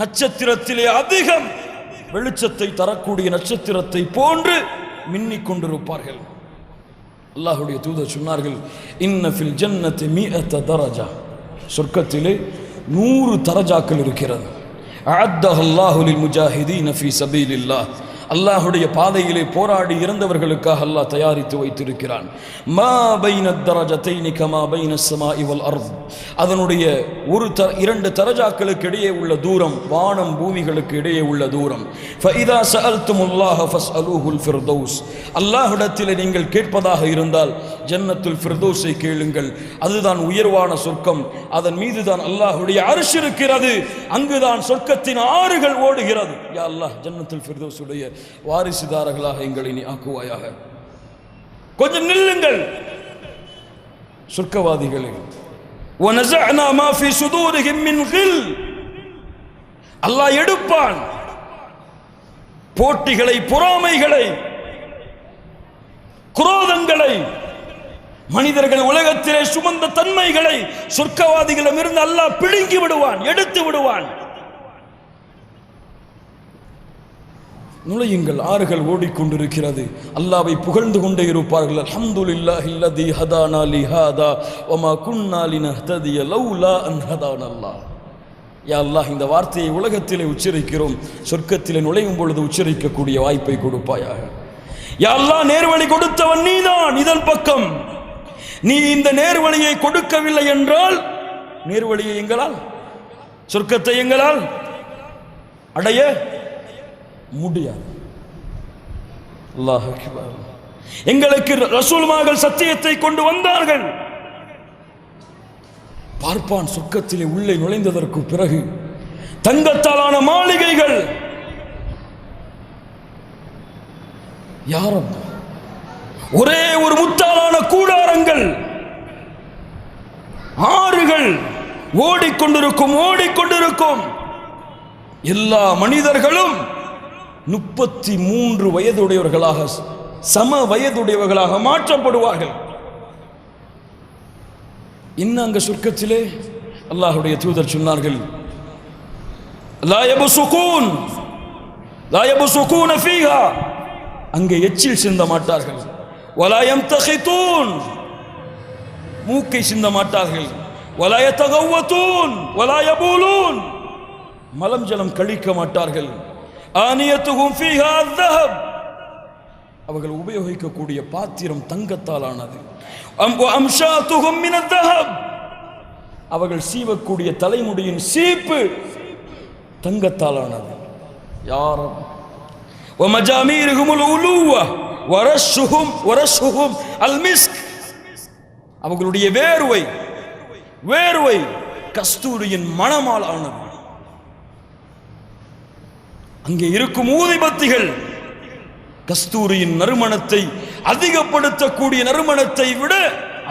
[SPEAKER 1] நட்சத்திரத்திலே அதிகம் வெளிச்சத்தை தரக்கூடிய நட்சத்திரத்தை போன்று மின்னிக் கொண்டிருப்பார்கள். அல்லாஹ்வுடைய தூதர் சொன்னார்கள், இன்ன ஃபில் ஜன்னதி மிஅத தரஜா. சொர்க்கத்திலே 100 தரஜாக்கள் இருக்கிறது. அஅத்தஹு அல்லாஹு லில் முஜாஹிதீன ஃபீ சபீலில்லாஹ். அல்லாஹ்வுடைய பாதையிலே போராடி இறந்தவர்களுக்காக அல்லாஹ் தயாரித்து வைத்திருக்கிறான். மா பைன தரஜத்தைனி கமா பைன ஸமாஇ வல் அர்த். அதனுடைய 2 தரஜாக்களுக்கு இடையே உள்ள தூரம் வானம் பூமிகளுக்கு இடையே உள்ள தூரம். ஃபஇதா ஸஅல்துமுல்லாஹ ஃபஸ்அலூஹுல் ஃபிர்தௌஸ். அல்லாஹ்விடத்தில் நீங்கள் கேட்பதாக இருந்தால் ஜன்னத்துல் ஃபிர்தௌஸை கேளுங்கள். அதுதான் உயர்வான சொர்க்கம். அதன் மீதுதான் அல்லாஹ்வுடைய அர்ஷ் இருக்கிறது. அங்குதான் சொர்க்கத்தின் ஆறுகள் ஓடுகிறது. யா அல்லாஹ், ஜன்னத்துல் ஃபிர்தௌஸுடைய வாரிசுதாரர்களாக எங்களை நீ ஆக்குவாயாக. கொஞ்சம் நில்லுங்கள் சொர்க்கவாதிகளே. وَنَزَعْنَا مَا فِي صُدُورِهِمْ مِنْ غِلٍّ. அல்லாஹ் எடுப்பான் போட்டிகளை, பொறாமைகளை, குரோதங்களை, மனிதர்கள் உலகத்திலே சுமந்த தன்மைகளை சொர்க்கவாதிகளிடமிருந்து அல்லாஹ் பிடுங்கி விடுவான், எடுத்து விடுவான். நுழையுங்கள், ஆறுகள் ஓடிக்கொண்டிருக்கிறது. அல்லாஹ்வை புகழ்ந்து கொண்டே இருப்பார்கள். அல்ஹம்துலில்லாஹில்லதீ ஹதானா லிஹாதா வமா குன்னா லினஹ்ததிய லௌலா அன் ஹதானல்லாஹ். யா அல்லாஹ், இந்த வார்த்தையை உலகத்திலே உச்சரிக்கிறோம், சொர்க்கத்திலே நுழையும் பொழுது உச்சரிக்கக்கூடிய வாய்ப்பை கொடுப்பாயாக. யா அல்லாஹ், நேர்வழி கொடுத்தவன் நீதான். இதன் பக்கம் நீ இந்த நேர்வழியை கொடுக்கவில்லை என்றால் நேர்வழியை எங்களால், சொர்க்கத்தை எங்களால் அடைய முடியாது. அல்லாஹ் அக்பர். எங்களுக்கு ரசூல்மார்கள் சத்தியத்தை கொண்டு வந்தார்கள். பார்ப்பான், சொர்க்கத்திலே உள்ளே நுழைந்ததற்கு பிறகு தங்கத்தாலான மாளிகைகள், யாரும் ஒரே ஒரு முத்தாலான கூடாரங்கள், ஆறுகள் ஓடிக்கொண்டிருக்கும், ஓடிக்கொண்டிருக்கும். எல்லா மனிதர்களும் 33 வயதுடையவர்களாக, சம வயதுடையவர்களாக மாற்றப்படுவார்கள். இன்னும் அங்க சொர்க்கத்திலே அல்லாஹ்வுடைய தூதர் சொன்னார்கள், லா யபசுகூன் லா யபசுகூன ஃபீஹா. அங்கே எச்சில் சிந்த மாட்டார்கள். வலா யம்தகிதூன், மூக்கை சிந்த மாட்டார்கள். வலா யதகவதூன் வலா யபூலூன், மலம் ஜலம் கழிக்க மாட்டார்கள். ஆனியத்துஹும் ஃபீஹா அஸ்ஸஹப், அவர்கள் உபயோகிக்கக்கூடிய பாத்திரம் தங்கத்தால் ஆனது. அம்ஷாத்துஹும் மின் அஸ்ஸஹப், அவர்கள் சீவக்கூடிய தலைமுடியின் சீப்பு தங்கத்தால் ஆனது. யாரும் வமஜாமீருஹுமுல் உலூவ வரஷுஹும் அல் மிஸ்க், அவர்களுடைய வேர்வை கஸ்தூரியின் மணமால் ஆனது. அங்கே இருக்கும் ஊதிபத்திகள் கஸ்தூரியின் நறுமணத்தை அதிகப்படுத்தக்கூடிய நறுமணத்தை விட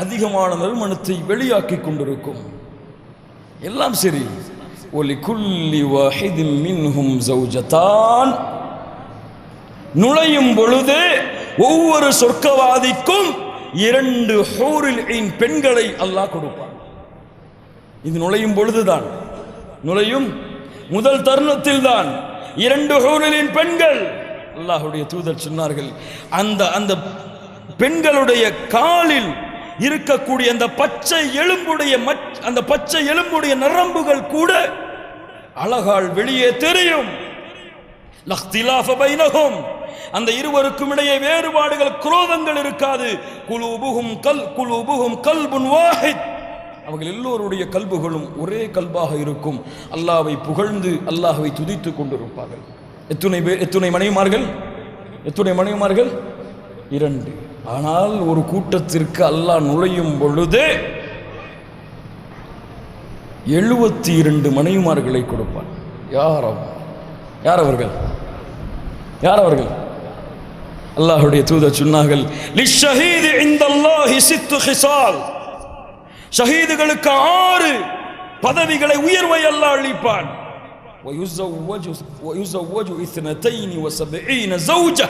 [SPEAKER 1] அதிகமான நறுமணத்தை வெளியாக்கிக் கொண்டிருக்கும். எல்லாம் சரி. ஒலிகுல்லி வாஹிதின் மின்ஹும் ஜௌஜதான். நுழையும் பொழுது ஒவ்வொரு சொர்க்கவாதிக்கும் 2 ஹூரில் ஐன் பெண்களை அல்லாஹ் கொடுப்பான். இது நுழையும் பொழுதுதான், நுழையும் முதல் தருணத்தில் தான் 2 ஹூரிலின் பெண்கள். அல்லாஹ்வுடைய தூதர் சொன்னார்கள், அந்த பெண்களுடைய காலில் இருக்கக்கூடிய அந்த பச்சை எலும்புடைய நரம்புகள் கூட அழகால் வெளியே தெரியும். லக்திலாஃப பைனஹும், அந்த இருவருக்கும் இடையே வேறுபாடுகள், குரோதங்கள் இருக்காது. குலூபுஹும் கல்புன் வாஹித், அவர்கள் எல்லோருடைய கல்புகளும் ஒரே கல்பாக இருக்கும். அல்லாஹ்வை புகழ்ந்து அல்லாஹ்வை துதித்துக் கொண்டிருப்பார்கள். எத்துணை மனைவிமார்கள்? 2. ஆனால் ஒரு கூட்டத்திற்கு அல்லாஹ் நுழையும் பொழுதே 72 மனைவிமார்களை கொடுப்பார். யார் அவர்கள்? அல்லாஹ்வுடைய தூதர் சொன்னார்கள், லிஷ்ஷஹீதி இன்தல்லாஹி சித்து ஹிசால், ஷஹீதுகளுக்கு 6 பதவிகளை, உயர்வை அல்லாஹ் அளிப்பான். வயுஸவ்வஜு 72 ஜௌஜா,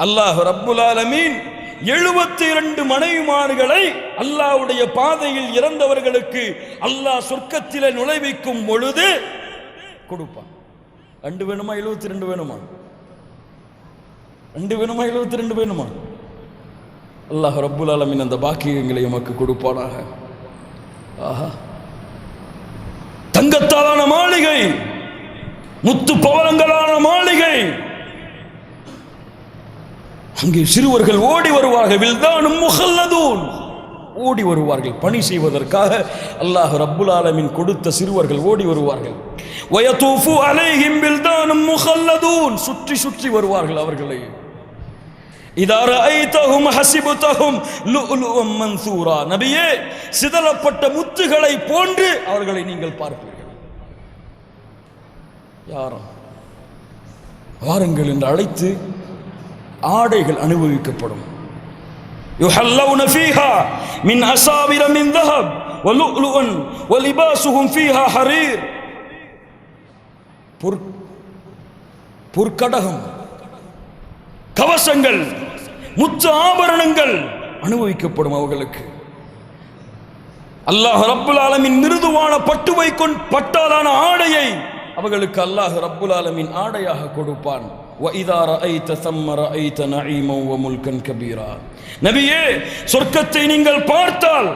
[SPEAKER 1] அல்லாஹ் ரப்புல் ஆலமீன் 72 மனைவிமார்களை அல்லாஹ்வுடைய பாதையில் இறந்தவர்களுக்கு அல்லாஹ் சொர்க்கத்திலே நுழைவிக்கும் பொழுது கொடுப்பான். 2 வேணுமா 72 வேணுமா? 2 வேணுமா 72 வேணுமா? அல்லாஹ் ரப்புல் ஆலமீன் அந்த பாக்கியங்களை நமக்கு கொடுப்பானாக. ஆஹா, தங்கத்தாலான மாளிகை, முத்து பவளங்களான மாளிகை, அங்கே சிறுவர்கள் ஓடி வருவார்கள். வில்தானும் முஹல்லதூன், ஓடி வருவார்கள் பணி செய்வதற்காக. அல்லாஹ் ரப்புல் ஆலமீன் கொடுத்த சிறுவர்கள் ஓடி வருவார்கள். வயதூஃபு அலைஹிம் வில்தானும் முஹல்லதூன், சுற்றி சுற்றி வருவார்கள் அவர்களை. இதா ரஅய்தஹும் ஹஸிபதஹும் லுஅலுஅம் மன்சூரா, நபியே சிதறப்பட்ட முத்துகளை போன்று அவர்களை நீங்கள் பார்ப்பீர்கள். யாரும் வாருங்கள் என்று அழைத்து ஆடைகள் அனுபவிக்கப்படும். யுஹல்லவுன ஃபீஹா மின் அஸாவிர மின் ذهب வலுஅலுஅன் வலிபாசுஹும் ஃபீஹா ஹரீர், பொற்கடகம், கவசங்கள், முத்து ஆபரணங்கள் அனுபவிக்கப்படும் அவர்களுக்கு. அல்லாஹ் ரப்புல் ஆலமீன் மிருதுவான பட்டாலான ஆடையை அவர்களுக்கு அல்லாஹ் ரப்புல் ஆலமீன் ஆடையாக கொடுப்பான். وَإِذَا رَأَيْتَ ثَمَّ رَأَيْتَ نَعِيمًا وَمُلْكًا كَبِيرًا, நபியே சொர்க்கத்தை நீங்கள் பார்த்தால்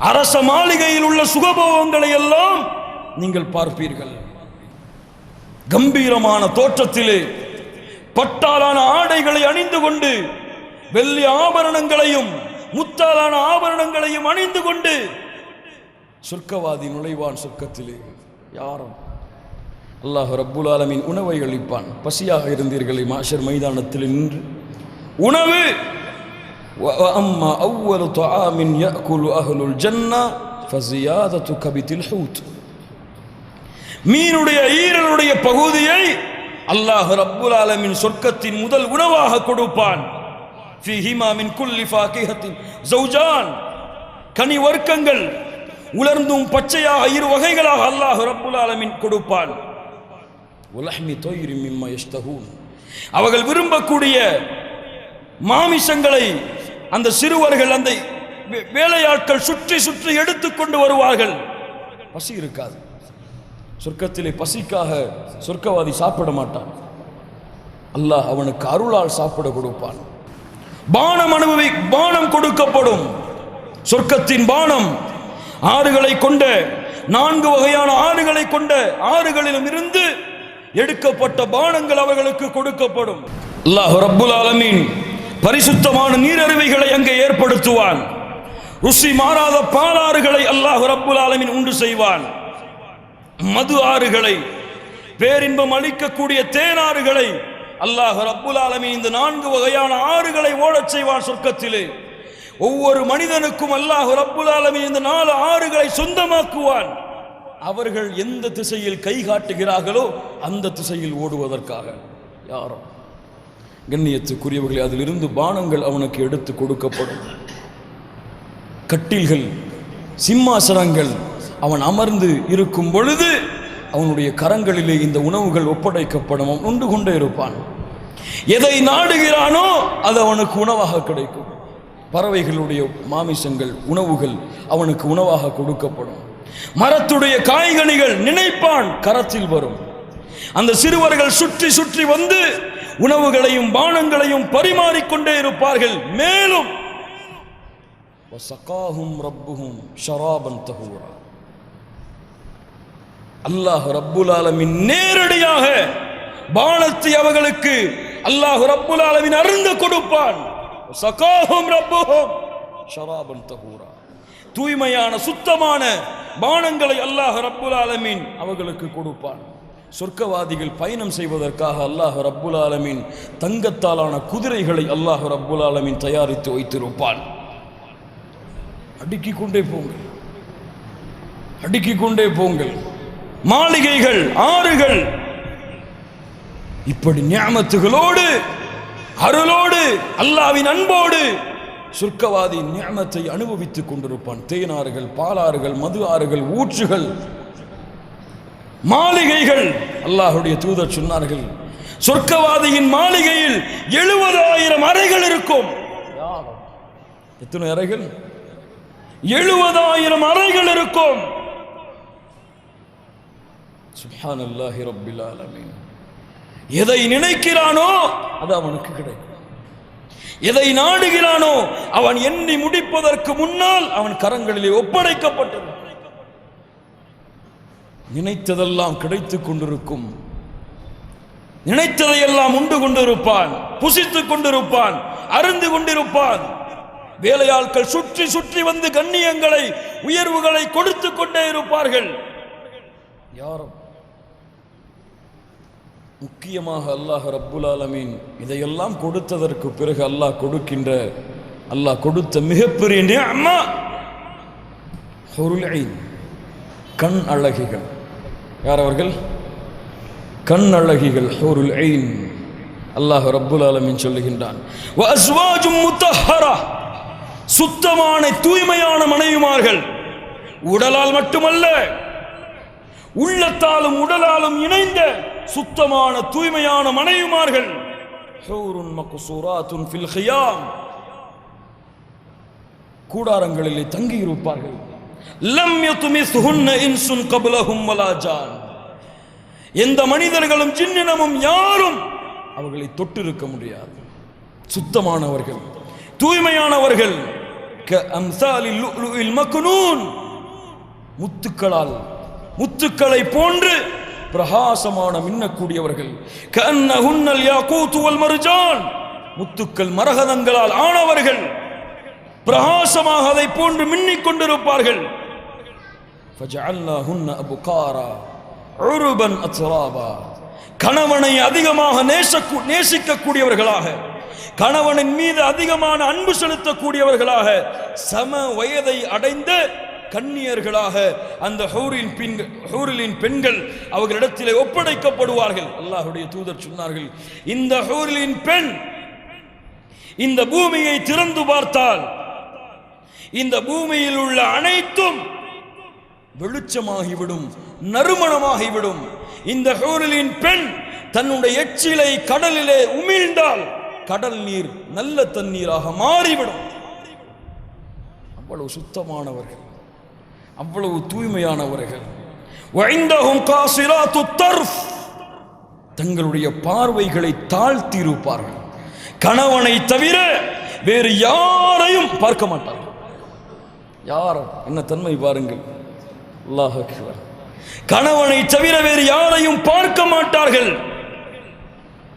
[SPEAKER 1] அரச மாளிகையில் உள்ள சுகபோகங்களை எல்லாம் நீங்கள் பார்ப்பீர்கள். கம்பீரமான தோற்றத்திலே பட்டாலான ஆடைகளை அணிந்து கொண்டு, வெள்ளி ஆபரணங்களையும் முத்தாலான ஆபரணங்களையும் அணிந்து கொண்டு சொர்க்கவாதி நுழைவான் சொர்க்கத்திலே. யாரும் அல்லாஹ் ரப்புல் ஆலமீன் உணவை அளிப்பான். பசியாக இருந்தீர்களே மாஷர் மைதானத்தில் நின்று உணவு. வஅம்மா அவ்வலு தஆமின் يأكل أهل الجنة فزيادة كبد الحوت, மீனுடைய ஈரலுடைய பகுதியை அல்லாஹ் ரப்புல் ஆலமீன் சொர்க்கத்தின் முதல் உணவாக கொடுப்பான். ஃபீஹிமா மின் குல்லி ஃபாகிஹத்தின் ஜௌஜான், கனி வர்க்கங்கள் உலர்ந்தும் பச்சையாக 2 வகைகளாக அல்லாஹ் ரப்புல் ஆலமீன் கொடுப்பான். வலஹ்மி தய்ரி மிம்மா யஷ்தஹூன், அவர்கள் விரும்பக்கூடிய மாமிசங்களை அந்த சிறுவர்கள், அந்த வேலையாட்கள் சுற்றி சுற்றி எடுத்துக்கொண்டு வருவார்கள். பசி இருக்காது சொர்க்கத்திலே. பசிக்காக சொர்க்கவாதி சாப்பிட மாட்டான். அல்லாஹ் அவனுக்கு அருளால் சாப்பிட கொடுப்பான். பானம் கொடுக்கப்படும். சொர்க்கத்தின் பானம் ஆறுகளை கொண்ட 4 வகையான ஆறுகளை கொண்ட ஆறுகளிலும் இருந்து எடுக்கப்பட்ட பானங்கள் அவர்களுக்கு கொடுக்கப்படும். அல்லாஹ் ரப்புல் ஆலமீன் பரிசுத்தமான நீரருவிகளை அங்கே ஏற்படுத்துவான். ருசி மாறாத பாலாறுகளை அல்லாஹ் ரப்புல் ஆலமீன் உண்டு செய்வான். மது ஆறுகளை, பேரின்பம் அளிக்கக்கூடிய தேனாறுகளை அல்லாஹ் ரப்புல் ஆலமீன் இந்த 4 வகையான ஆறுகளை ஓடச் செய்வான் சொர்க்கத்திலே. ஒவ்வொரு மனிதனுக்கும் அல்லாஹ் ரப்புல் ஆலமீன் இந்த 4 ஆறுகளை சொந்தமாக்குவான். அவர்கள் எந்த திசையில் கை காட்டுகிறார்களோ அந்த திசையில் ஓடுவதற்காக. யாரோ கண்ணியத்துக்குரியவர்களே, அதிலிருந்து பானங்கள் அவனுக்கு எடுத்து கொடுக்கப்படும். கட்டில்கள், சிம்மாசனங்கள், அவன் அமர்ந்து இருக்கும் பொழுது அவனுடைய கரங்களிலே இந்த உணவுகள் ஒப்படைக்கப்படும். அவன் உண்டு கொண்டே இருப்பான். எதை நாடுகிறானோ அது அவனுக்கு உணவாக கிடைக்கும். பறவைகளுடைய மாமிசங்கள், உணவுகள் அவனுக்கு உணவாக கொடுக்கப்படும். மரத்துடைய காய்கனிகள் நினைப்பான், கரத்தில் வரும். அந்த சிறுவர்கள் சுற்றி சுற்றி வந்து உணவுகளையும் பானங்களையும் பரிமாறிக்கொண்டே இருப்பார்கள். மேலும் வஸகாஹும் ரப்புஹும் ஷராபன் தஹூரா. அல்லாஹ் ரப்புல் ஆலமீன் நேரடியாக பானத்தை அவர்களுக்கு அல்லாஹ் ரப்புல் ஆலமீன் அருந்த கொடுப்பான். வஸகாஹும் ரப்புஹும் ஷராபன் தஹூரா. தூய்மையான சுத்தமான பானங்களை அல்லாஹ் ரப்புல் ஆலமீன் அவர்களுக்கு கொடுப்பான். சொர்க்கவாதிகள் பயணம் செய்வதற்காக அல்லாஹ் ரப்புல் ஆலமீன் தங்கத்தாலான குதிரைகளை அல்லாஹ் ரப்புல் ஆலமீன் தயாரித்து வைத்திருப்பான். அடுக்கிக் கொண்டே போங்கள், அடுக்கிக் கொண்டே போங்கள். மாளிகைகள், ஆறுகள், இப்படி நிஅமத்துகளோடு அருளோடு அல்லாஹ்வின் அன்போடு சொர்க்கவாதி நிஅமத்தை அனுபவித்துக் கொண்டிருப்பான். தேனாறுகள், பாலாறுகள், மது ஆறுகள், ஊற்றுகள், மாளிகைகள். அல்லாஹ்வுடைய தூதர் சொன்னார்கள், சொர்க்கவாதியின் மாளிகையில் 70,000 அறைகள் இருக்கும். எத்தனை அறைகள்? 70,000 அறைகள் இருக்கும். சுப்ஹானல்லாஹி ரப்பில் ஆலமீன். எதை நினைக்கிறானோ அது அவனுக்கு கிடைக்கும். எதை நாடுகிறானோ அவன் எண்ணி முடிப்பதற்கு முன்னால் அவன் கரங்களிலே ஒப்படைக்கப்பட்டது. நினைத்ததெல்லாம் கிடைத்துக் கொண்டிருக்கும். நினைத்ததையெல்லாம் உண்டு கொண்டிருப்பான், புசித்துக் கொண்டிருப்பான், அருந்து கொண்டிருப்பான். வேலையாட்கள் சுற்றி சுற்றி வந்து கண்ணியங்களை, உயர்வுகளை கொடுத்து கொண்டே இருப்பார்கள். யாரும் முக்கியமாக அல்லாஹ் ரப்புல் ஆலமீன் இதையெல்லாம் கொடுத்ததற்கு பிறகு அல்லாஹ் கொடுக்கின்ற, அல்லாஹ் கொடுத்த மிகப்பெரிய நிஅமா ஹுருல் ஐன், கண் அழகிகள். யார் அவர்கள்? கண் அழகிகள், ஹுருல் ஐன். அல்லாஹ் ரப்புல் ஆலமீன் சொல்லுகின்றான், வ அஸ்வாஜும் முத்தஹரா, சுத்தமான தூய்மையான மனைவிமார்கள். உடலால் மட்டுமல்ல, உள்ளத்தாலும் உடலாலும் இணைந்த சுத்தமான தூய்மையான மனைவிமார்கள். ஹூருன் மக்சூராத்துன் ஃபில் கியாம், கூடாரங்களிலே தங்கி இருப்பார்கள். லம் யத்மிஸ்ஹுன்ன இன்சுன் கப்லஹும் வலா ஜான், எந்த மனிதர்களும் ஜின்னினமும் யாரும் அவர்களை தொட்டிருக்க முடியாது. சுத்தமானவர்கள், தூய்மையானவர்கள். கஅம்சாலில் லுஅ்லுஇல் மக்னூன், முத்துக்களால், முத்துக்களை போன்று பிரகாசமான மின்னக்கூடியவர்கள். கஅன்னஹுன்னல் யாகூத் வல் மர்ஜான், முத்துக்கள் மரகதங்களால் ஆனவர்கள். பிரகாசமாக அதை போன்று மின்னிக் கொண்டிருப்பார்கள். ஃபஜஅல்னாஹுன்ன அப்காரா உருபன் அத்ராபா, கணவனை அதிகமாக நேசிக்கக்கூடியவர்களாக, கணவனின் மீது அதிகமான அன்பு செலுத்தக்கூடியவர்களாக, சம வயதை அடைந்த கன்னியர்களாக அந்த ஹூரிலின் பெண்கள் அவர்களிடத்திலே ஒப்படைக்கப்படுவார்கள். அல்லாஹ்வுடைய தூதர் சொன்னார்கள், இந்த ஹூரிலின் பெண் இந்த பூமியை திறந்து பார்த்தால் இந்த பூமியில் உள்ள அனைத்தும் வெளிச்சமாகிவிடும், நறுமணமாகிவிடும். இந்த ஹூரிலின் பெண் தன்னுடைய எச்சிலை கடலிலே உமிழ்ந்தால் கடல் நீர் நல்ல தண்ணீராக மாறிவிடும். அவ்வளவு சுத்தமானவர்கள், அவ்வளவு தூய்மையானவர்கள். வஇந்தஹும் காசிராத்துத் தர்ஃப், தங்களுடைய பார்வைகளை தாழ்த்தி இருப்பார்கள். கணவனை தவிர வேறு யாரையும் பார்க்க மாட்டார்கள். யாரும், என்ன தன்மை பாருங்கள். அல்லாஹ் அக்பர். கணவனை தவிர வேறு யாரையும் பார்க்க மாட்டார்கள்.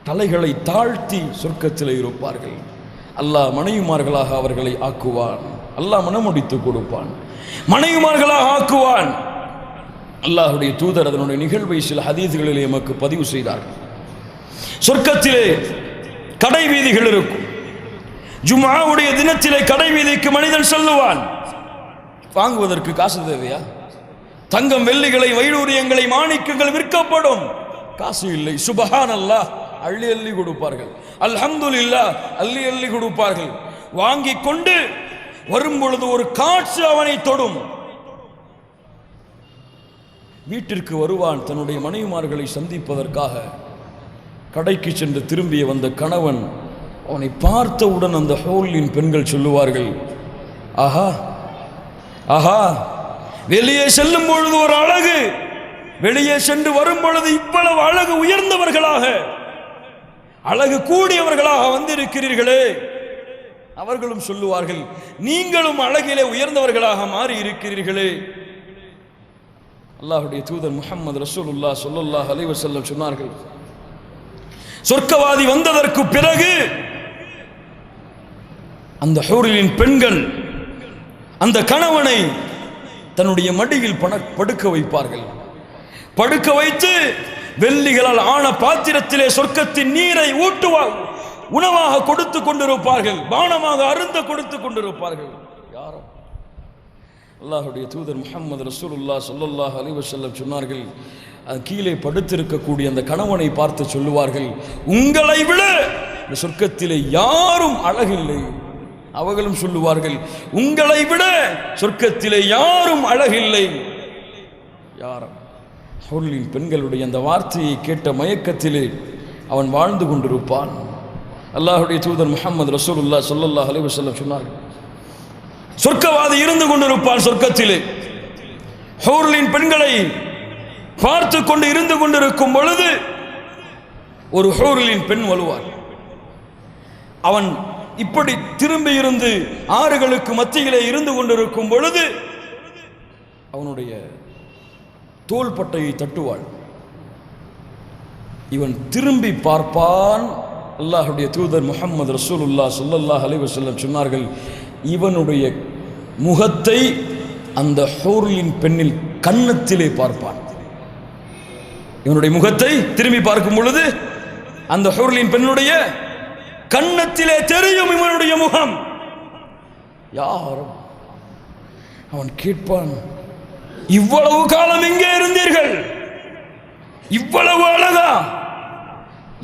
[SPEAKER 1] தலைகளை தாழ்த்தி சொர்க்கத்தில் இருப்பார்கள். அல்லாஹ் மனைவிமார்களாக அவர்களை ஆக்குவான். அல்லாஹ் மனமுடித்து கொடுப்பான், மனைவிமார்களாக ஆக்குவான். அல்லாஹ்வுடைய தூதர் அதனுடைய நிகழ்வை சில ஹதீஸ்களிலே எமக்கு பதிவு செய்தார்கள். சொர்க்கத்திலே கடை வீதிகள் இருக்கும். ஜும்ஆவுடைய தினத்திலே கடை வீதிக்கு மனிதன் செல்லுவான். வாங்குவதற்கு காசு தேவையா? தங்கம் வெள்ளிகளை, வைடூரியங்களை, மாணிக்கங்கள் விற்கப்படும். காசு இல்லை. சுப்ஹானல்லாஹ், அள்ளி அள்ளி கொடுப்பார்கள். அல்ஹம்துலில்லாஹ், அள்ளி அள்ளி கொடுப்பார்கள். வாங்கி கொண்டு வரும் பொழுது ஒரு காட்சி அவனை தொடும். வீட்டிற்கு வருவான் தன்னுடைய மனைவிமார்களை சந்திப்பதற்காக. கடைக்கு சென்று திரும்பிய வந்த கணவன் அவனை பார்த்தவுடன் அந்த ஹோலின் பெண்கள் சொல்லுவார்கள், ஆஹா ஆஹா, வெளியே செல்லும் பொழுது ஒரு அழகு, வெளியே சென்று வரும் பொழுது இவ்வளவு அழகு உயர்ந்தவர்களாக, அழகு கூடியவர்களாக வந்திருக்கிறீர்களே, அவர்களும் சொல்லுவார்கள், நீங்களும் அழகிலே உயர்ந்தவர்களாக மாறி இருக்கிறீர்களே. அல்லாஹ்வுடைய தூதர் முஹம்மது ரசூலுல்லாஹ் ஸல்லல்லாஹு அலைஹி வஸல்லம் சொன்னார்கள், சொர்க்கவாதி வந்ததற்கு பிறகு அந்த ஹூரின் பெண்கள் அந்த கணவனை தன்னுடைய மடியில் படுக்க வைப்பார்கள். படுக்க வைத்து வெள்ளிகளால் ஆன பாத்திரத்திலே சொர்க்கத்தின் நீரை உணவாக கொடுத்து கொண்டிருப்பார்கள், பானமாக அருந்த கொடுத்து கொண்டிருப்பார்கள். யாரோ அல்லாஹ்வுடைய தூதர் முஹம்மது ரசூலுல்லாஹ் ஸல்லல்லாஹு அலைஹி வஸல்லம் சொன்னார்கள், கீழே படுத்திருக்கக்கூடிய அந்த கணவனை பார்த்து சொல்லுவார்கள், உங்களை விட இந்த சொர்க்கத்திலே யாரும் அழகில்லை. அவர்களும் சொல்லுவார்கள், உங்களை விட சொர்க்கத்திலே யாரும் அழகில்லை. யாரும் ஹூரின் பெண்களுடைய அந்த வார்த்தையை கேட்ட மயக்கத்திலே அவன் வாழ்ந்து கொண்டிருப்பான். அல்லாஹ்வுடைய தூதர் முஹம்மது ரசூலுல்லாஹ் ஸல்லல்லாஹு அலைஹி வஸல்லம் சொன்னார்கள், சொர்க்கவாதி இருந்து கொண்டிருப்பான் சொர்க்கத்திலே. ஹூரின் பெண்களை பார்த்து கொண்டு இருந்து கொண்டிருக்கும் பொழுது ஒரு ஹூரின் பெண் வருவார். அவன் இப்படி திரும்பி இருந்து ஆறுகளுக்கு மத்தியிலே இருந்து கொண்டிருக்கும் பொழுது அவனுடைய தோள்பட்டையை தட்டுவாள். இவன் திரும்பி பார்ப்பான். அல்லாஹ்வுடைய தூதர் முஹம்மது ரசூலுல்லாஹ் ஸல்லல்லாஹு அலைஹி வஸல்லம் சொன்னார்கள், இவனுடைய முகத்தை அந்த ஹூரின் பெண்ணில் கன்னத்திலே பார்ப்பான். இவனுடைய முகத்தை திரும்பி பார்க்கும் பொழுது அந்த ஹூரின் பெண்ணுடைய கன்னத்திலே தெரியும் இவனுடைய முகம். யாரும் அவன் கேட்பான், இவ்வளவு காலம் எங்கே இருந்தீர்கள்? இவ்வளவு அழகா?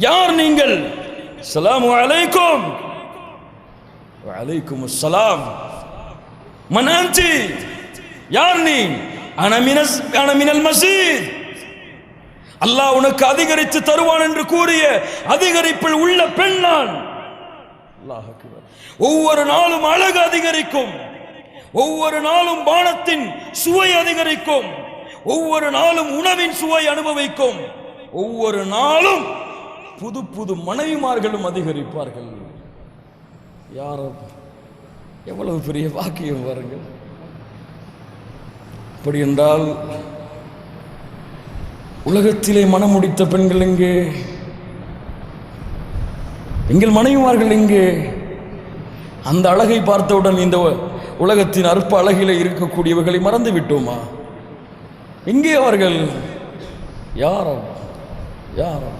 [SPEAKER 1] யார் நீங்கள்? ஸலாமு அலைக்கும். வஅலைக்கும் அஸ்ஸலாம். மன் அன்தி? யார் நீ? அன மினல் மஸீத். அல்லாஹ் உனக்கு அதிகரித்து தருவான் என்று கூறிய அதிகரிப்பில் உள்ள பெண் நான். அல்லாஹ் அக்பர். ஒவ்வொரு நாளும் அழகு அதிகரிக்கும், ஒவ்வொரு நாளும் பானத்தின் சுவை அதிகரிக்கும், ஒவ்வொரு நாளும் உணவின் சுவை அனுபவிக்கும், ஒவ்வொரு நாளும் புது புது மனைவிமார்களும் அதிகரிப்பார்கள். யாரும் எவ்வளவு பெரிய வாக்கியம் பாருங்கள். அப்படி என்றால் உலகத்திலே மனம் முடித்த பெண்கள் எங்கே? எங்கள் மனைவிமார்கள் எங்கே? அந்த அழகை பார்த்தவுடன் இந்த உலகத்தின் அற்ப அழகிலே இருக்கக்கூடியவர்களை மறந்து விட்டோமா? எங்கே அவர்கள்? யாரோ யாரோ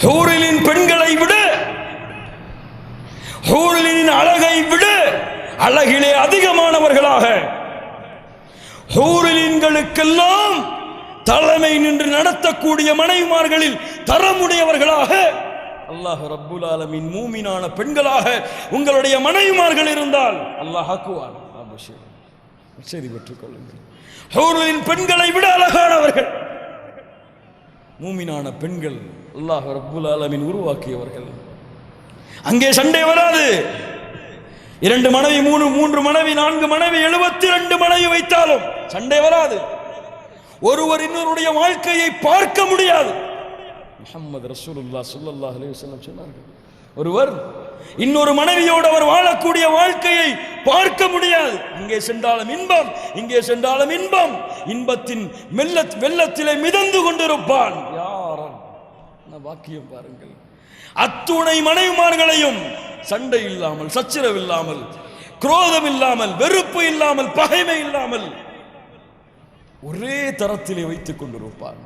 [SPEAKER 1] ஹூரின் பெண்களை விட, ஹூரின் அழகை விட அழகிலே அதிகமானவர்களாக, ஹூரின்களுக்கெல்லாம் தலைமை நின்று நடத்தக்கூடிய மனைவிமார்களில் தரமுடையவர்களாக அல்லாஹ் ரப்புல் ஆலமீன் மூமினான பெண்களாக உங்களுடைய மனைவிமார்கள் இருந்தால் அல்லாஹ் ஆக்குவான். சரி, பெற்றுக் கொள்ளுங்கள். ஹூரின் பெண்களை விட அழகானவர்கள் மூமினான பெண்கள் அல்லாஹ் ரப்புல் ஆலமீன் உருவாக்கியவர்கள். அங்கே சண்டை வராது. 2 மனைவி, 3 மனைவி, 4 மனைவி, 72 மனைவி வைத்தாலும் சண்டை வராது. ஒருவர் இன்னொருடைய வாழ்க்கையை பார்க்க முடியாது. முஹம்மது ரசூலுல்லாஹ் ஸல்லல்லாஹு அலைஹி வஸல்லம் சொன்னார்கள், ஒருவர் இன்னொரு மனைவியோடு அவர் வாழக்கூடிய வாழ்க்கையை பார்க்க முடியாது. இங்கே சென்றாலும் இன்பம், இங்கே சென்றாலும் இன்பம், இன்பத்தின் வெள்ளத்திலே மிதந்து கொண்டிருப்பான். யாரும் வாக்கியம் பாருங்கள். அத்துணை மனைவிமார்களையும் சண்டை இல்லாமல், சச்சரவு இல்லாமல், குரோதம் இல்லாமல், வெறுப்பு இல்லாமல், பகைமை இல்லாமல் ஒரே தரத்திலே வைத்துக் கொண்டிருப்பார்.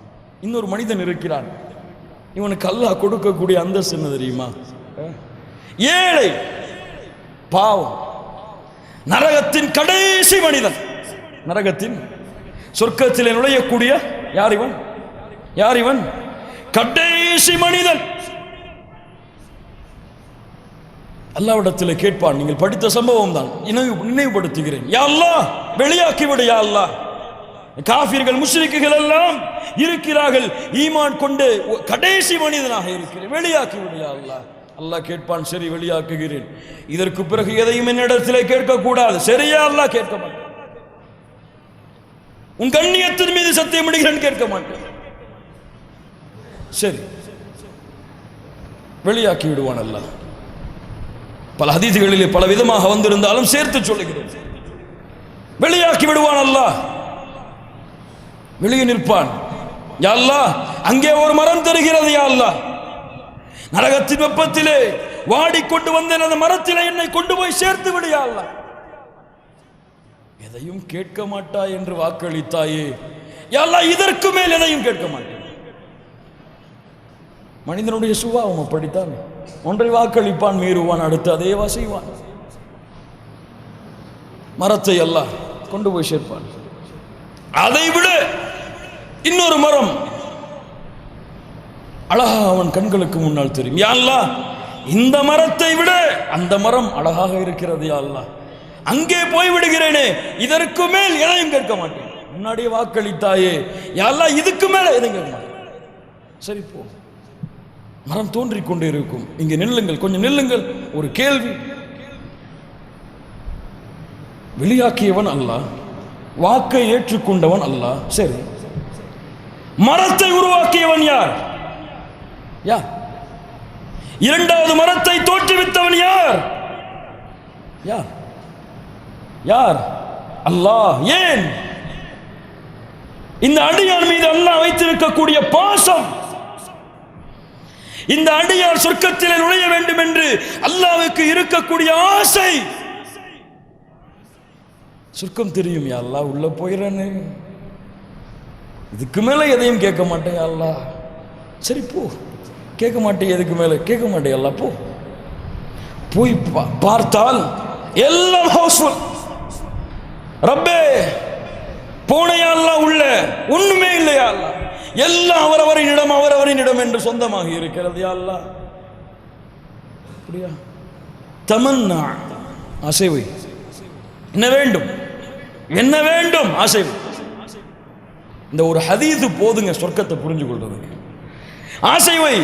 [SPEAKER 1] இன்னொரு மனிதன் இருக்கிறான், இவனுக்கு அல்லாஹ் கொடுக்கக்கூடிய அந்தஸ்து என்ன தெரியுமா? ஏழை, பாவம், நரகத்தின் கடைசி மனிதன். நரகத்தின் சொர்க்கத்திலே நுழையக்கூடிய யார் இவன்? யார் இவன்? கடைசி மனிதன். அல்லாஹ்விடத்தில் கேட்பான். நீங்கள் படித்த சம்பவம் தான், நினைவுபடுத்துகிறேன். யா அல்லாஹ், வெளியாக்கி விடு. யா அல்லாஹ், காஃபிர்கள் முஷ்ரிக்குகள் எல்லாம் இருக்கிறார்கள், ஈமான் கொண்டு கடைசி மனிதனாக இருக்கிறேன், வெளியாக்கி விடு யா அல்லாஹ். அல்லாஹ் கேட்பான், சரி வெளியாக்குகிறேன். இதற்கு பிறகு எதையும் என்னிடத்தில் கேட்கக்கூடாது. சரியா அல்லாஹ்? கேட்க மாட்டேன். உன் கண்ணியத்தின் மீது சத்தியம் இடுகிறேன், கேட்க மாட்டேன். சரி, வெளியாக்கி விடுவான் அல்லாஹ். பல ஹதீஸ்களிலே பல விதமாக வந்திருந்தாலும் சேர்த்து சொல்லுகிறேன். வெளியாக்கி விடுவான் அல்லாஹ், வெளியே நிற்பான். யா அல்லாஹ், அங்கே ஒரு மரம் தெரிகிறது, யா அல்லாஹ், நரகத்தின் வெப்பத்திலே வாடிக்கொண்டு வந்தேன், அந்த மரத்திலே என்னை கொண்டு போய் சேர்த்து விடு யா அல்லாஹ். எதையும் கேட்க மாட்டாய் என்று வாக்களித்தாயே, யா அல்லாஹ், இதற்கு மேல் எதையும் கேட்க மாட்டேன். மனிதனுடைய சுபாவம் அப்படித்தான். ஒன்றை வாக்களிப்பான், மீறுவான், அடுத்து அதேவா செய்வான். மரத்தை அல்லாஹ் கொண்டு போய் சேர்ப்பான். அதை விட இன்னொரு மரம் அழகா அவன் கண்களுக்கு முன்னால் தெரியும். யா அல்லாஹ், இந்த மரத்தை விட அந்த மரம் அழகாக இருக்கிறது, யா அல்லாஹ், அங்கே போய் விடுகிறேனே, இதற்கு மேல் எதையும் கேட்க மாட்டேன். முன்னாடியே வாக்களித்தாயே, யா அல்லாஹ், இதுக்கு மேல எதையும் கேட்க மாட்டேன். சரி போ. மரம் தோன்றிக் கொண்டே இருக்கும். இங்கே நில்லுங்கள், கொஞ்சம் நில்லுங்கள். ஒரு கேள்வி. வெளியாக்கியவன் அல்லாஹ், வாக்கை ஏற்றுக்கொண்டவன் அல்லாஹ். சரி, மரத்தை உருவாக்கியவன் யார்? யார்? இரண்டாவது மரத்தை தோற்றுவித்தவன் யார்? யார்? யார்? அல்லாஹ். ஏன்? இந்த அடியான் மீது அல்லாஹ் வைத்திருக்கக்கூடிய பாசம், இந்த அடியார் சொர்க்கத்திலே நுழைய வேண்டும் என்று அல்லாஹ்வுக்கு இருக்கக்கூடிய ஆசை. சொர்க்கம் தெரியும், யா அல்லாஹ், உள்ள போயிறேன்னு, இதுக்கு மேல எதையும் கேட்க மாட்டேன் யா அல்லாஹ். சரி போ. கேட்க மாட்டேன், எதுக்கு மேல கேட்க மாட்டேன் அல்லாஹ், போ. போய் பார்த்தால் எல்லாம் ஹவுஸ்ஃபுல். ரப்பே, போனையா அல்லாஹ், உள்ள ஒண்ணுமே இல்லையா அல்லாஹ், எல்லாம் அவரவரினிடம் என்று சொந்தமாக இருக்கிறது யா அல்லாஹ். அப்படியா? தமன்னா, ஆசைவை. என்ன வேண்டும்? என்ன வேண்டும்? ஆசைவை. இந்த ஒரு ஹதீஸ் போதுங்க சொர்க்கத்தை புரிஞ்சு கொள்றதுக்கு. ஆசைவை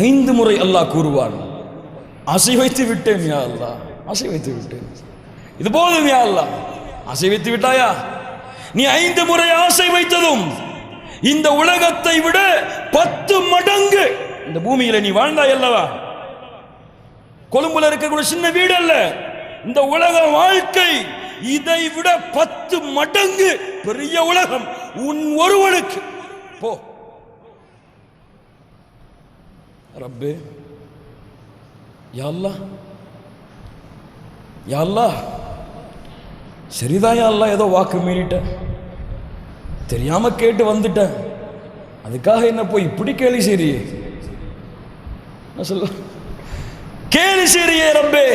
[SPEAKER 1] 5 முறை அல்லாஹ் கூறுவான். ஆசை வைத்து விட்டேன் யா அல்லாஹ், ஆசை வைத்து விட்டேன், இது போதும் யா அல்லாஹ். ஆசை வைத்து விட்டாயா? நீ 5 முறை ஆசை வைத்ததும் இந்த உலகத்தை விட 10 மடங்கு இந்த பூமியில நீ வாழ்ந்தாய் அல்லவா? கொழும்புல இருக்கக்கூடிய சின்ன வீடு அல்ல, இந்த உலக வாழ்க்கை இதை விட 10 மடங்கு பெரிய உலகம் உன் ஒருவனுக்கு. போ ரப்பே, யா அல்லாஹ், யா அல்லாஹ், சரிதான் யா அல்லாஹ், ஏதோ வாக்கு மீறிட்ட, தெரியாம கேட்டு வந்துட்டேன், அதுக்காக என்ன போய் இப்படி கேலி செய்றியே? சொல்ல கேலி செய்றியே ரப்பே,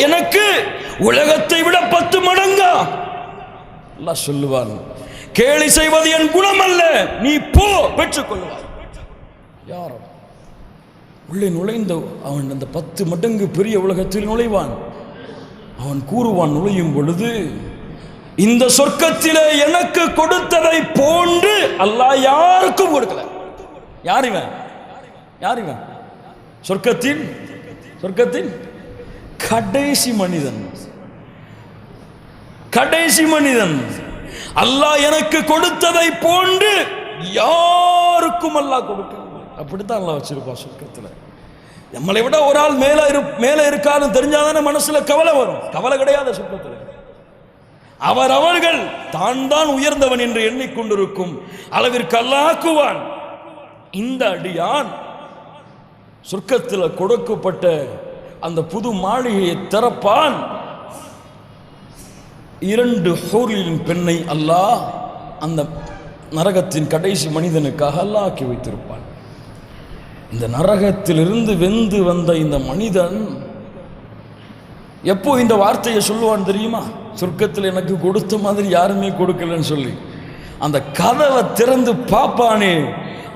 [SPEAKER 1] எனக்கு உலகத்தை விட 10 மடங்கா? அல்லாஹ் சொல்லுவான், கேலி செய்வது என் குணம் அல்ல, நீ போ, பெற்றுக்கொள்வார். யார் உள்ளே நுழைந்த அவன் அந்த 10 மடங்கு பெரிய உலகத்தில் நுழைவான். அவன் கூறுவான், நுழையும் பொழுது, இந்த சொர்க்கத்திலே எனக்கு கொடுத்ததை போன்று அல்லாஹ் யாருக்கும் கொடுக்கல. யார் இவன்? யார் இவன்? சொர்க்கத்தின் கடைசி மனிதன். கடைசி மனிதன். அல்லாஹ் எனக்கு கொடுத்ததை போன்று யாருக்கும் அல்லாஹ் கொடுக்க. அப்படித்தான் அல்லாஹ் வச்சிருப்பான் சொர்க்கத்தில். நம்மளை விட ஒரு ஆள் மேல இருக்கான்னு தெரிஞ்சாதானே மனசுல கவலை வரும். கவலை கிடையாது சொர்க்கத்தில். அவர்கள் தான் உயர்ந்தவன் என்று எண்ணிக்கொண்டிருக்கும் அளவிற்கு அல்லாஹ் ஆக்குவான். இந்த அடியான் சொர்க்கத்தில் கொடுக்கப்பட்ட அந்த புது மாளிகையை திறப்பான். 2 ஹூரின் பெண்ணை அல்லாஹ் அந்த நரகத்தின் கடைசி மனிதனுக்காக அல்லாஹ் ஆக்கி வைத்திருப்பான். இந்த நரகத்திலிருந்து வெந்து வந்த இந்த மனிதன் எப்போ இந்த வார்த்தையை சொல்லுவான் தெரியுமா? சொர்க்கத்தில் எனக்கு கொடுத்த மாதிரி யாருமே கொடுக்கலன்னு சொல்லி அந்த கதவை திறந்து பார்ப்பானே,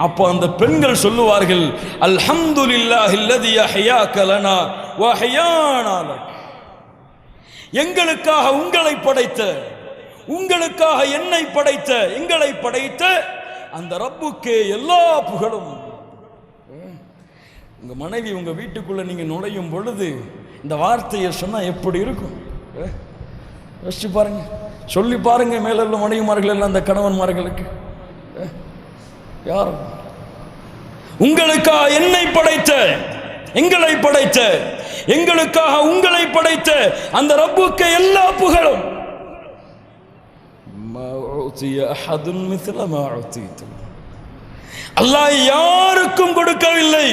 [SPEAKER 1] அப்போ அந்த பெண்கள் சொல்லுவார்கள், அல்ஹம்துலில்லாஹில்லதி அஹ்யாக லனா வ அஹ்யானா லக். எங்களுக்காக உங்களை படைத்த, உங்களுக்காக என்னை படைத்த, எங்களை படைத்த அந்த ரப்புக்கே எல்லா புகழும். உங்க மனைவி உங்க வீட்டுக்குள்ள நீங்க நுழையும் பொழுது இந்த வார்த்தையை சொன்னா எப்படி இருக்கும்? யோசிச்சு பாருங்க, சொல்லி பாருங்க. மேல உள்ள மனைவிமார்கள் எல்லாம் அந்த கணவன்மார்களுக்கு, யார் உங்களுக்காக என்னை படைத்த, எங்களை படைத்த, எங்களுக்காக உங்களை படைத்த அந்த ரப்புக்கு எல்லா புகழும். அல்லாஹ் யாருக்கும் கொடுக்கவில்லை,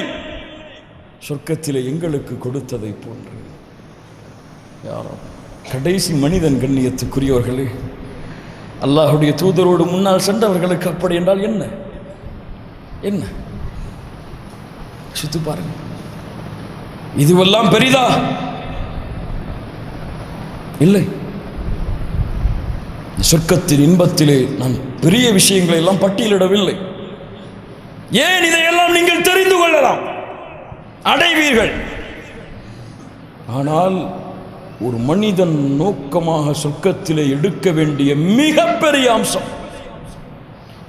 [SPEAKER 1] சொர்க்கத்திலே எங்களுக்கு கொடுத்ததை போன்று. கடைசி மனிதன் கண்ணியத்துக்குரியவர்களே, அல்லாஹுடைய தூதரோடு முன்னால் சென்றவர்களுக்கு அப்படி என்றால் என்ன என்ன சித்து பாருங்க. இதுவெல்லாம் பெரிதா? இல்லை. சொர்க்கத்தின் இன்பத்திலே நான் பெரிய விஷயங்களை எல்லாம் பட்டியலிடவில்லை. ஏன் இதையெல்லாம் நீங்கள் தெரிந்து கொள்ளலாம், அடைவீர்கள். ஆனால் ஒரு மனிதன் நோக்கமாக சொர்க்கத்திலே எடுக்க வேண்டிய மிகப்பெரிய அம்சம்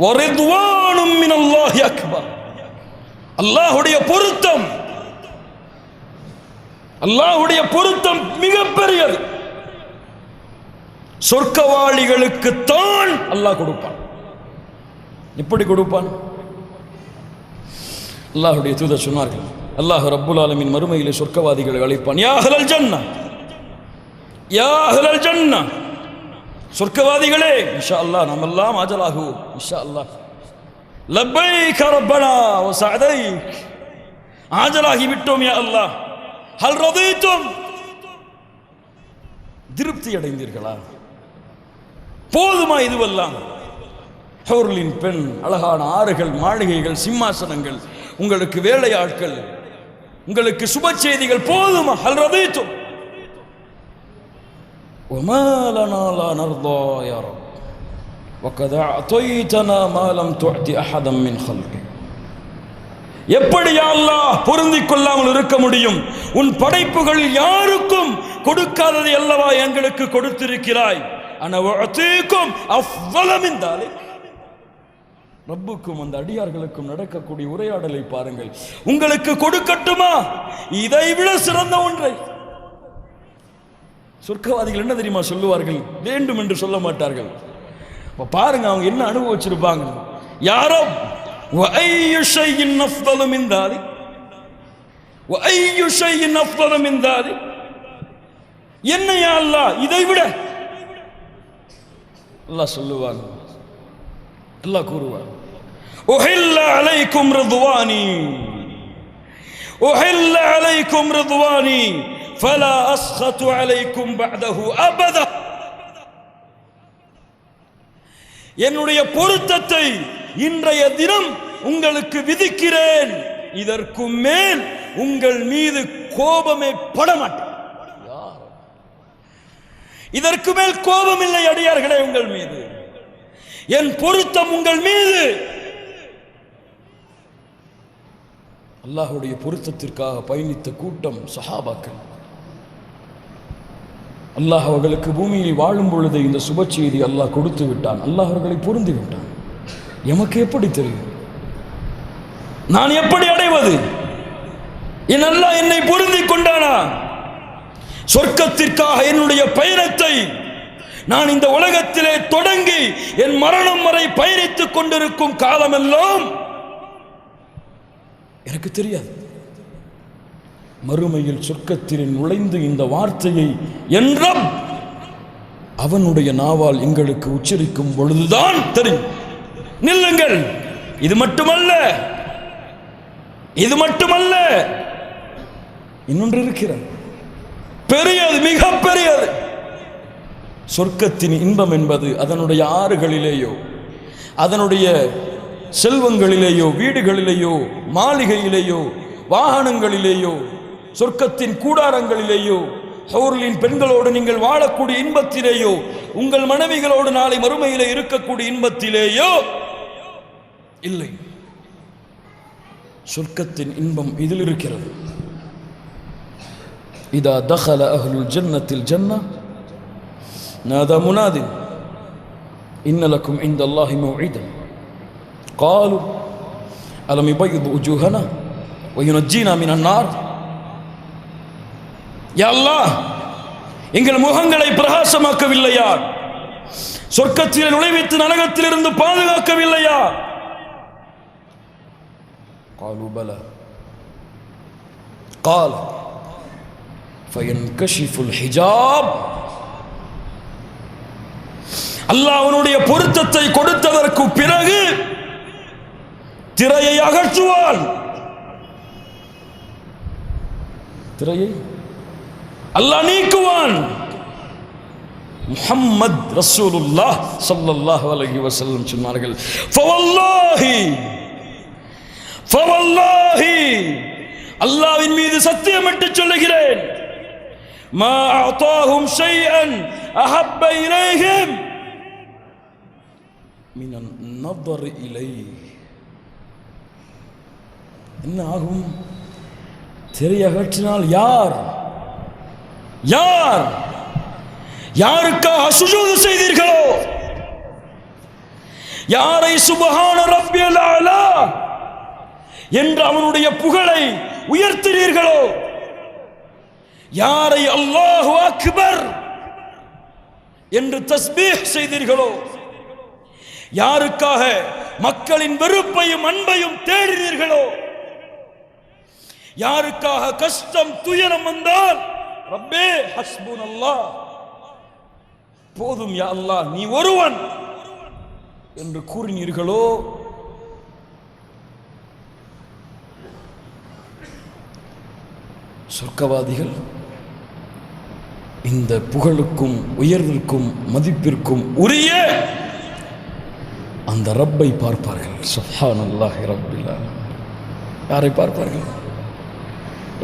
[SPEAKER 1] வரிதுவானும் மினல்லாஹி அக்பர், அல்லாஹ்வுடைய பொருத்தம். அல்லாஹ்வுடைய பொருத்தம் மிகப்பெரியது. சொர்க்கவாளிகளுக்கு தான் அல்லாஹ் கொடுப்பான். எப்படி கொடுப்பான்? அல்லாஹ்வுடைய தூதர் சொன்னார்கள், அல்லாஹ் ரப்புல் ஆலமீன் மறுமையிலே சொர்க்கவாதிகளை அழைப்பான், யா அஹ்லல் ஜன்னah, யா அஹ்லல் ஜன்னah, சொர்க்கவாதிகளே, இன்ஷா அல்லாஹ் நாம் எல்லாம் ஆஜராகுவோம், இன்ஷா அல்லாஹ். லப்பைக ரப்பனா வ சஅதைக், ஆஜராகி விட்டோம் யா அல்லாஹ். ஹல் ரதீதும், திருப்தி அடைந்தீர்களா? போதுமா இதுவெல்லாம்? ஹூர்லின் பெண், அழகான ஆறுகள், மாளிகைகள், சிம்மாசனங்கள், உங்களுக்கு வேலையாட்கள், உங்களுக்கு சுப செய்திகள், போதுமா? ஹல் ரதீதும் وما لنا لا نرضى يا رب وقد أعطيتنا ما لم تعطي أحدا من خلقك. எப்படி யா அல்லாஹ் பொருந்திக் கொள்ளாமல் இருக்க முடியும்? உன் படைப்புகள் யாருக்கும் கொடுக்காததை அல்லவா எங்களுக்கு கொடுத்திருக்கிறாய். அன உஅதீகும் அஃதல மின் தாலிக். ரப்புக்கும் அந்த அடியார்களுக்கும் நடக்கக்கூடிய உரையாடலை பாருங்கள். உங்களுக்கு கொடுக்கட்டுமா இதைவிட சிறந்த ஒன்றை? சொர்க்கவாதிகள் என்ன தெரியுமா சொல்லுவார்கள்? வேண்டும் என்று சொல்ல மாட்டார்கள். பாருங்க அவங்க என்ன அனுபவிச்சிருப்பாங்க. யாரோ وأي شيء أفضل من ذلك وأي شيء أفضل من ذلك. என்ன யா அல்லாஹ் இதை விட? அல்லாஹ் சொல்லுவான், அல்லாஹ் கூறுவான், உஹில்ல அலைக்கும் ரிதுவானி உஹில்ல அலைக்கும் ரிதுவானி ஃபலா அஸ்கது அலைக்கும் பஅதஹு அபதா. என்னுடைய பொருத்தத்தை இன்றைய தினம் உங்களுக்கு விதிக்கிறேன், இதற்கு மேல் உங்கள் மீது கோபமே படமாட்டேன். இதற்கு மேல் கோபம் இல்லை அடியார்களே உங்கள் மீது, என் பொருத்தம் உங்கள் மீது. அல்லாஹ்வுடைய பொருத்தத்திற்காக பயணித்த கூட்டம் சஹாபாக்கள். அல்லாஹ் அவர்களுக்கு பூமியில் வாழும் பொழுது இந்த சுப செய்தி அல்லாஹ் கொடுத்து விட்டான். அல்லாஹ் அவர்களை பொருந்தி விட்டான். எமக்கு எப்படி தெரியும்? நான் எப்படி அடைவது? என் அல்லாஹ் என்னை பொருந்தி கொண்டானா? சொர்க்கத்திற்காக என்னுடைய பயணத்தை நான் இந்த உலகத்திலே தொடங்கி என் மரணம் வரை பயணித்துக் கொண்டிருக்கும் காலமெல்லாம் எனக்கு தெரியாது. மறுமையில் சொர்க்கத்தில் நுழைந்து இந்த வார்த்தையை என்ற அவனுடைய நாவால் எங்களுக்கு உச்சரிக்கும் பொழுதுதான் தெரியும். நில்லுங்கள், இது மட்டுமல்ல, இது மட்டுமல்ல, இன்னொன்று இருக்கிறது, பெரியது, மிக பெரியது. சொர்க்கத்தின் இன்பம் என்பது அதனுடைய ஆறுகளிலேயோ, அதனுடைய செல்வங்களிலேயோ, வீடுகளிலேயோ, மாளிகையிலேயோ, வாகனங்களிலேயோ, சொர்க்கத்தின் கூடாரங்களிலேயோ, ஹூர்லின் பெண்களோடு நீங்கள் வாழக்கூடிய இன்பத்திலேயோ, உங்கள் மனைவிகளோடு நாளை மறுமையிலே இருக்கக்கூடிய இன்பத்திலேயோ இல்லை. சொர்க்கத்தின் இன்பம் இதில் இருக்கிறது. இதா தഖல அஹ்லுல் ஜன்னத்தில் ஜன்னah நாதா முனாதின் இன்ன லக்கும் இன்தல்லாஹி மவ்இதன் قالوا அலம் யுபய்யிது உஜூஹனா வயுனஜ்ஜீனா மினன் நார். யா அல்லாஹ், எங்கள் முகங்களை பிரகாசமாக்கவில்லையா? சொர்க்கத்தில் நுழைவித்து நரகத்திலிருந்து பாதுகாக்கவில்லையா? قالوا بلى قال فينكشف الحجاب. அல்லாஹ் அவனுடைய பொருத்தத்தை கொடுத்ததற்கு பிறகு திரையை அகற்றுவான். திரையை அல்லாஹ் நீக்குவான். முஹம்மது ரசூலுல்லாஹ் ஸல்லல்லாஹு அலைஹி வஸல்லம் சொன்னார்கள், ஃபவல்லாஹி அல்லாஹ்வின் மீது சத்தியமிட்டு சொல்லுகிறேன், மா அஅதாஹும் ஷைஅன் அஹப்ப இலைஹிம் மினன் நظர் இலைஹி. என்ன ஆகும்? திரையகற்றினால் யாருக்காக சுஜூது செய்தீர்களோ, யாரை சுப்ஹான ரப்பியல் அலா என்று அவனுடைய புகழை உயர்த்தினீர்களோ, யாரை அல்லாஹு அக்பர் என்று தஸ்பீஹ் செய்தீர்களோ, யாருக்காக மக்களின் வெறுப்பையும் அன்பையும் தேடினீர்களோ, யாருக்காக கஷ்டம் துயரம் வந்தால் ரப்பே ஹஸ்புனல்லாஹ், போதும் யா அல்லாஹ் நீ ஒருவன் என்று கூறினீர்களோ, சொர்க்கவாதிகள் இந்த புகழுக்கும் உயர்விற்கும் மதிப்பிற்கும் உரிய அந்த ரப்பை பார்ப்பார்கள். சுப்ஹானல்லாஹி ரப்பில் ஆலமீன். யாரை பார்ப்பார்கள்?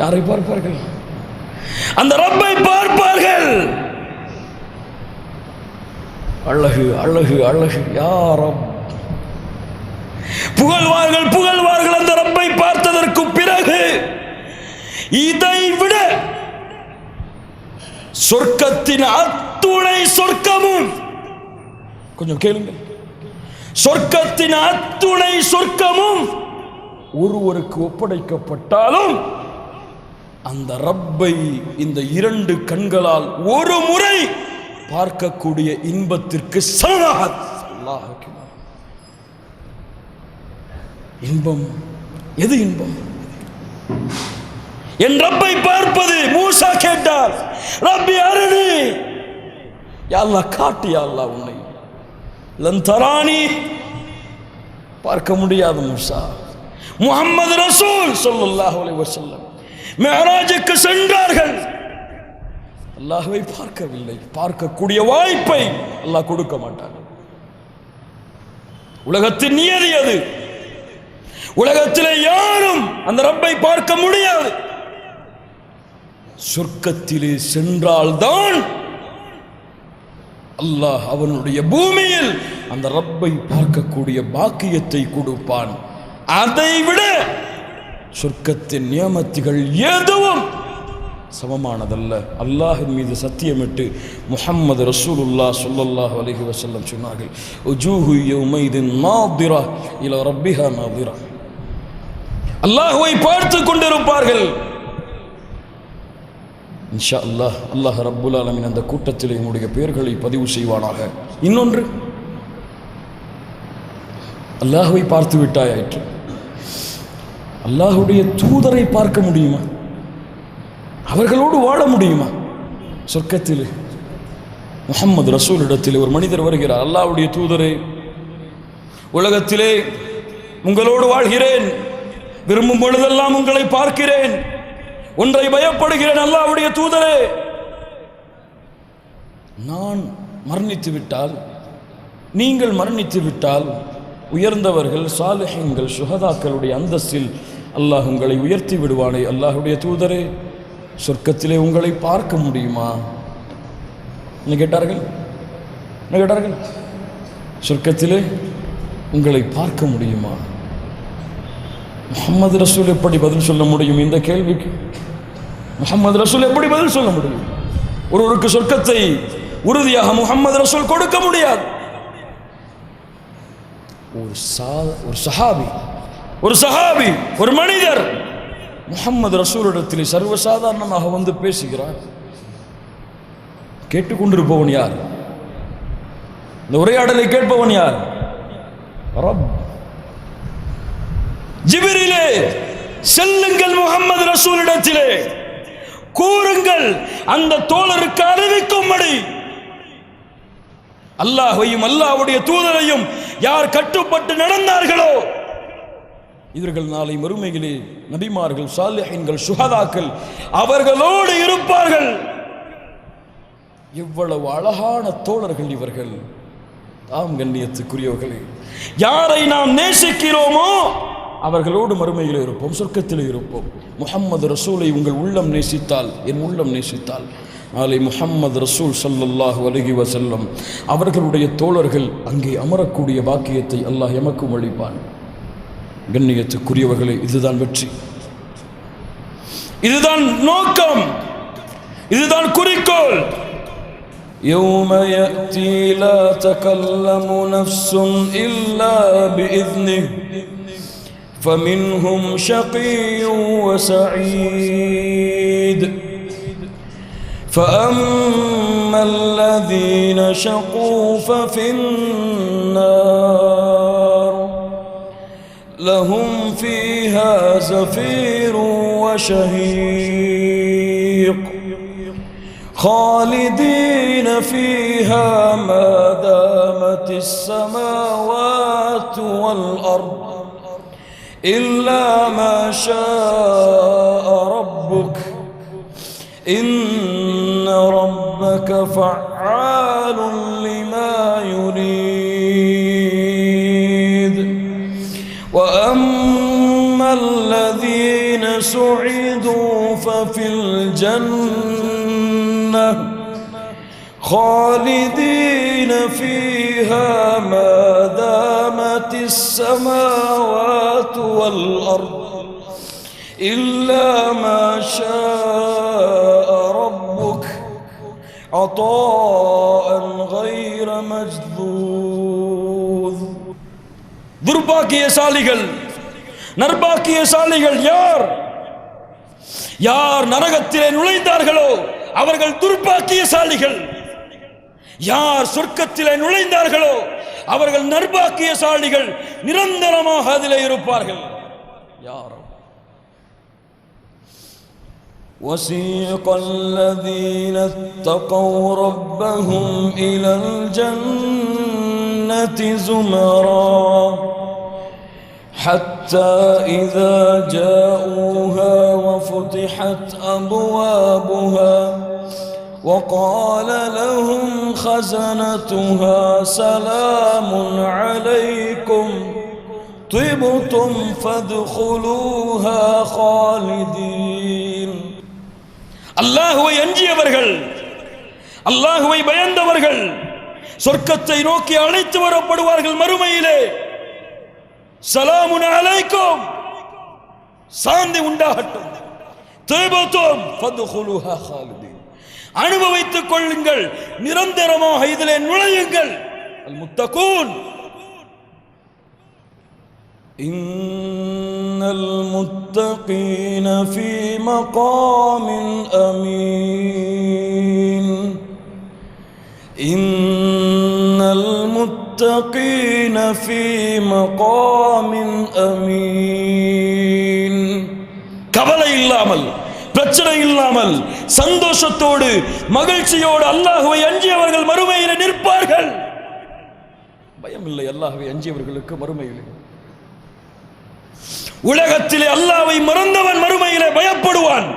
[SPEAKER 1] யாரை பார்ப்பார்கள்? அந்த ரப்பை பார்ப்பார்கள். அழகு அழகு அழகு, யா ரப். புகழ்வார்கள் அந்த ரப்பை பார்த்ததற்கு பிறகு. இதை விட சொர்க்கத்தின் அத்துணை சொர்க்கமும், கொஞ்சம் கேளுங்கள், சொர்க்கத்தின் அத்துணை சொர்க்கமும் ஒருவருக்கு ஒப்படைக்கப்பட்டாலும் அந்த ரப்பை இந்த இரண்டு கண்களால் ஒரு முறை பார்க்கக்கூடிய இன்பத்திற்கு சமமாக. அல்லாஹ் அக்பர். இன்பம் எது? இன்பம் என் ரப்பை பார்ப்பது. மூசா கேட்டார், ரப்பி அருணி, யா அல்லாஹ் காட்டு, யா அல்லாஹ் உன்னை. லன் தரானி, பார்க்க முடியாது மூசா. முஹம்மது ரசூல் ஸல்லல்லாஹு அலைஹி வஸல்லம் மிஅராஜுக்கு சென்றார்கள், அல்லாஹ்வை பார்க்கவில்லை. பார்க்கக்கூடிய வாய்ப்பை அல்லாஹ் கொடுக்க மாட்டார். உலகத்தின் நியதி அது. உலகத்திலே யாரும் அந்த ரப்பை பார்க்க முடியாது. சொர்க்கத்திலே சென்றால்தான் அல்லாஹ் அவனுடைய பூமியில் அந்த ரப்பை பார்க்கக்கூடிய பாக்கியத்தை கொடுப்பான். அதைவிட சொர்க்கத்தின் நியமத்துகள் எதுவும் சமமானதல்ல. அல்லாஹின் மீது சத்தியமிட்டு முஹம்மது ரசூலுல்லாஹ் ஸல்லல்லாஹு அலைஹி வஸல்லம் சொன்னார்கள், உஜூஹு யௌமைதின் நாதிரா இலா ரப்பிஹா நாதிரா. அல்லாஹ்வை பார்த்து கொண்டிருப்பார்கள். இன்ஷா அல்லாஹ், அல்லாஹ் ரப்புல் ஆலமீன் அந்த கூட்டத்தில் என்னுடைய பெயர்களை பதிவு செய்வானாக. இன்னொன்று, அல்லாஹ்வை பார்த்து விட்டாயிற்று, அல்லாஹ்வுடைய தூதரை பார்க்க முடியுமா? அவர்களோடு வாழ முடியுமா? சொர்க்கத்தில் முஹம்மது ரசூலிடத்தில் ஒரு மனிதர் வருகிறார், அல்லாஹ்வுடைய தூதரே, உலகத்திலே உங்களோடு வாழ்கிறேன், விரும்பும் பொழுதெல்லாம் உங்களை பார்க்கிறேன், ஒன்றை பயப்படுகிறேன், அல்லாஹ்வுடைய தூதரே, நான் மரணித்து விட்டால், நீங்கள் மரணித்து விட்டால் உயர்ந்தவர்கள் சாலிஹீன்கள் சுஹதாக்களுடைய அந்தஸ்தில் அல்லாஹ் உங்களை உயர்த்தி விடுவானே, அல்லாஹ்வுடைய தூதரே, சொர்க்கத்திலே உங்களை பார்க்க முடியுமா? என்ன கேட்டார்கள்? என்ன கேட்டார்கள்? சொர்க்கத்திலே உங்களை பார்க்க முடியுமா? முஹம்மது ரசூல் எப்படி பதில் சொல்ல முடியும் இந்த கேள்விக்கு? முஹம்மது ரசூல் எப்படி பதில் சொல்ல முடியும்? ஒருவருக்கு சொர்க்கத்தை உறுதியாக முஹம்மது ரசூல் கொடுக்க முடியாது. ஒரு சஹாபி ஒரு மனிதர் முஹம்மது ரசூலிடத்தில் சர்வசாதாரணமாக வந்து பேசுகிறார். கேட்டுக்கொண்டிருப்பவன் யார்? இந்த உரையாடலை கேட்பவன் யார்? ரப். ஜிப்ரீலே செல்லுங்கள் முஹம்மது ரசூலிடத்திலே கூறுங்கள், அந்த தோழருக்கு அறிவிக்கும்படி அல்லாஹ்வையும் அல்லாஹ்வுடைய தூதரையும் யார் கட்டுப்பட்டு நடந்தார்களோ இவர்கள் நாளை மறுமையிலே நபிமார்கள், சாலிஹீன்கள், சுஹதாக்கள் அவர்களோடு இருப்பார்கள். எவ்வளவு அழகான தோழர்கள் இவர்கள்! தாம் கண்ணியத்துக்குரியவர்களே, யாரை நாம் நேசிக்கிறோமோ அவர்களோடு மறுமையில் இருப்போம், சொர்க்கத்தில் இருப்போம். முஹம்மது ரசூலை உங்கள் உள்ளம் நேசித்தால், என் உள்ளம் நேசித்தால், நாளை முஹம்மது ரசூல் ஸல்லல்லாஹு அலைஹி வஸல்லம் அவர்களுடைய தோழர்கள் அங்கே அமரக்கூடிய பாக்கியத்தை அல்லாஹ் எமக்கும் அளிப்பான். கண்ணியத்துக்குரியவர்களே, இதுதான் வெற்றி, இதுதான் நோக்கம், இதுதான் குறிக்கோள். يوم يأتي لا تكلم نفس إلا بإذنه فمنهم شقي وسعيد فأما الذين شقوا ففي النار لهم فيها زفير وشهيق خالدين فيها ما دامت السماوات والأرض إلا ما شاء ربك إن ربك فعال لما يريد وأما الذين سعدوا ففي الجنة خالدين فيها ما دامت السماوات والأرض إلا ما شاء ربك عطاء غير مجذوذ. துர்பாக்கியசாலிகள், நற்பாக்கியசாலிகள் யார்? யார் நரகத்திலே நுழைந்தார்களோ அவர்கள் துர்பாக்கியசாலிகள். யார் சொர்க்கத்திலே நுழைந்தார்களோ அவர்கள் நற்பாக்கியசாலிகள், நிரந்தரமாக அதிலே இருப்பார்கள். யார்? وَسِيقَ الَّذِينَ اتَّقَوْا رَبَّهُمْ إِلَى الْجَنَّةِ زُمَرًا حَتَّى إِذَا جَاءُوهَا وَفُتِحَتْ أَبْوَابُهَا وَقَالَ لَهُمْ خَزَنَتُهَا سَلَامٌ عَلَيْكُمْ طِبْتُمْ فَادْخُلُوهَا خَالِدِينَ. அல்லாஹ்வை அஞ்சியவர்கள், அல்லாஹ்வை பயந்தவர்கள் சொர்க்கத்தை நோக்கி அழைத்து வரப்படுவார்கள். மறுமையிலே சலாமுன் அலைக்கும், சாந்தி உண்டாகட்டும், திபதும் ஃபத்குலுஹா ஹாலிதீன், அனுபவித்துக் கொள்ளுங்கள், நிரந்தரமாக இதிலே நுழையுங்கள். அல் முத்தகூன் இன்னல் முத்தகீன ஃபீ மகாமின் அமீன் இன்னல் முத்தகீன ஃபீ மகாமின் அமீன். கவலை இல்லாமல், பிரச்சனை இல்லாமல், சந்தோஷத்தோடு மகிழ்ச்சியோடு அல்லாஹ்வை அஞ்சியவர்கள் மறுமையிலே நிற்பார்கள். பயம் இல்லை அல்லாஹ்வை அஞ்சியவர்களுக்கு மறுமையிலே. உலகத்திலே அல்லாஹ்வை மறந்தவன் மறுமையிலே பயப்படுவான்.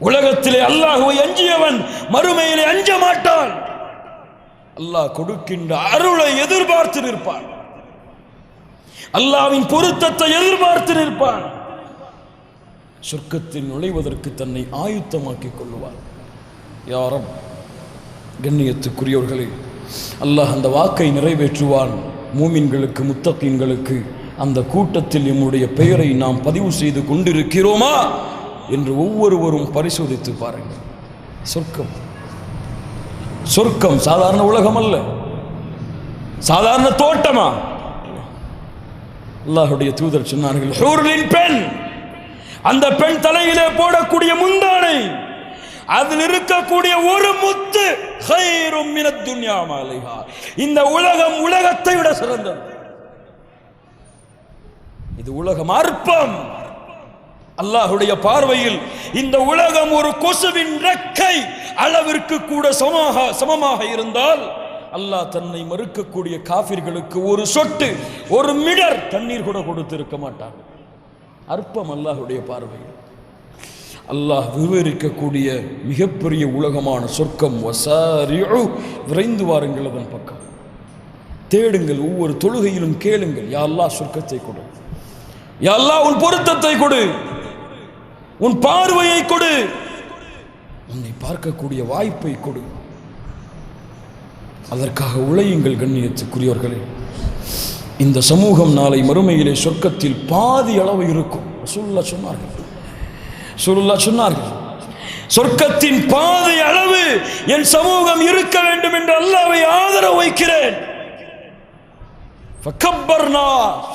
[SPEAKER 1] உலகத்திலே அல்லாஹ்வை அஞ்சியவன் மறுமையிலே அஞ்ச மாட்டான். அல்லாஹ் கொடுக்கின்ற அருளை எதிர்பார்த்து நிற்பான், அல்லாஹ்வின் பொருத்தத்தை எதிர்பார்த்து நிற்பான். சொர்க்கத்தில் நுழைவதற்கு தன்னை ஆயுத்தமாக்கிக் கொள்வார். யாரும் கண்ணியத்துக்குரியவர்களே, அல்லாஹ் அந்த வாக்கை நிறைவேற்றுவான். மூமின்களுக்கு, முத்தகீன்களுக்கு அந்த கூட்டத்தில் நம்முடைய பெயரை நாம் பதிவு செய்து கொண்டிருக்கிறோமா என்று ஒவ்வொருவரும் பரிசோதித்து பாருங்கள். சொர்க்கம், சொர்க்கம் சாதாரண உலகம் அல்ல, சாதாரண தோட்டமா? அல்லாஹ்வுடைய தூதர் சொன்னார்கள், ஹூரின் பெண், அந்த பெண் தலையிலே போடக்கூடிய முந்தானை, அதில் இருக்கக்கூடிய ஒரு முத்து கைரும் மினத் துன்யா மா அலைஹா, இந்த உலகம் உலகத்தை விட சிறந்தது. இது உலகம் அற்பம். அல்லாஹுடைய பார்வையில் இந்த உலகம் ஒரு கொசுவின் ரெக்கை அளவிற்கு கூட சமமாக இருந்தால் அல்லாஹ் தன்னை மறுக்கக்கூடிய காஃபிர்களுக்கு ஒரு சொட்டு, ஒரு மிடர் தண்ணீர் கூட கொடுத்திருக்க மாட்டான். அற்பம் அல்லாஹுடைய பார்வையில். அல்லாஹ் விவரிக்கக்கூடிய மிகப்பெரிய உலகமான சொர்க்கம். வசாரிஉ, விரைந்து வாருங்கள் அதன் பக்கம், தேடுங்கள், ஒவ்வொரு தொழுகையிலும் கேளுங்கள், யா அல்லாஹ் சொர்க்கத்தை கொடு, யா அல்லாஹ் உன் பொருத்தத்தை கொடு, உன் பார்வையை கொடு, உன்னை பார்க்கக்கூடிய வாய்ப்பை கொடு. அதற்காக உழையுங்கள் கண்ணியத்துக்குரியவர்களே. இந்த சமூகம் நாளை மறுமையிலே சொர்க்கத்தில் பாதி அளவு இருக்கும். ரசூலுல்லாஹ் சொன்னார்கள், சொர்க்கத்தின் பாதி அளவு என் சமூகம் இருக்க வேண்டும் என்று அல்லாஹ்வை ஆதரவு வைக்கிறேன். ஃபகப்பர்னா,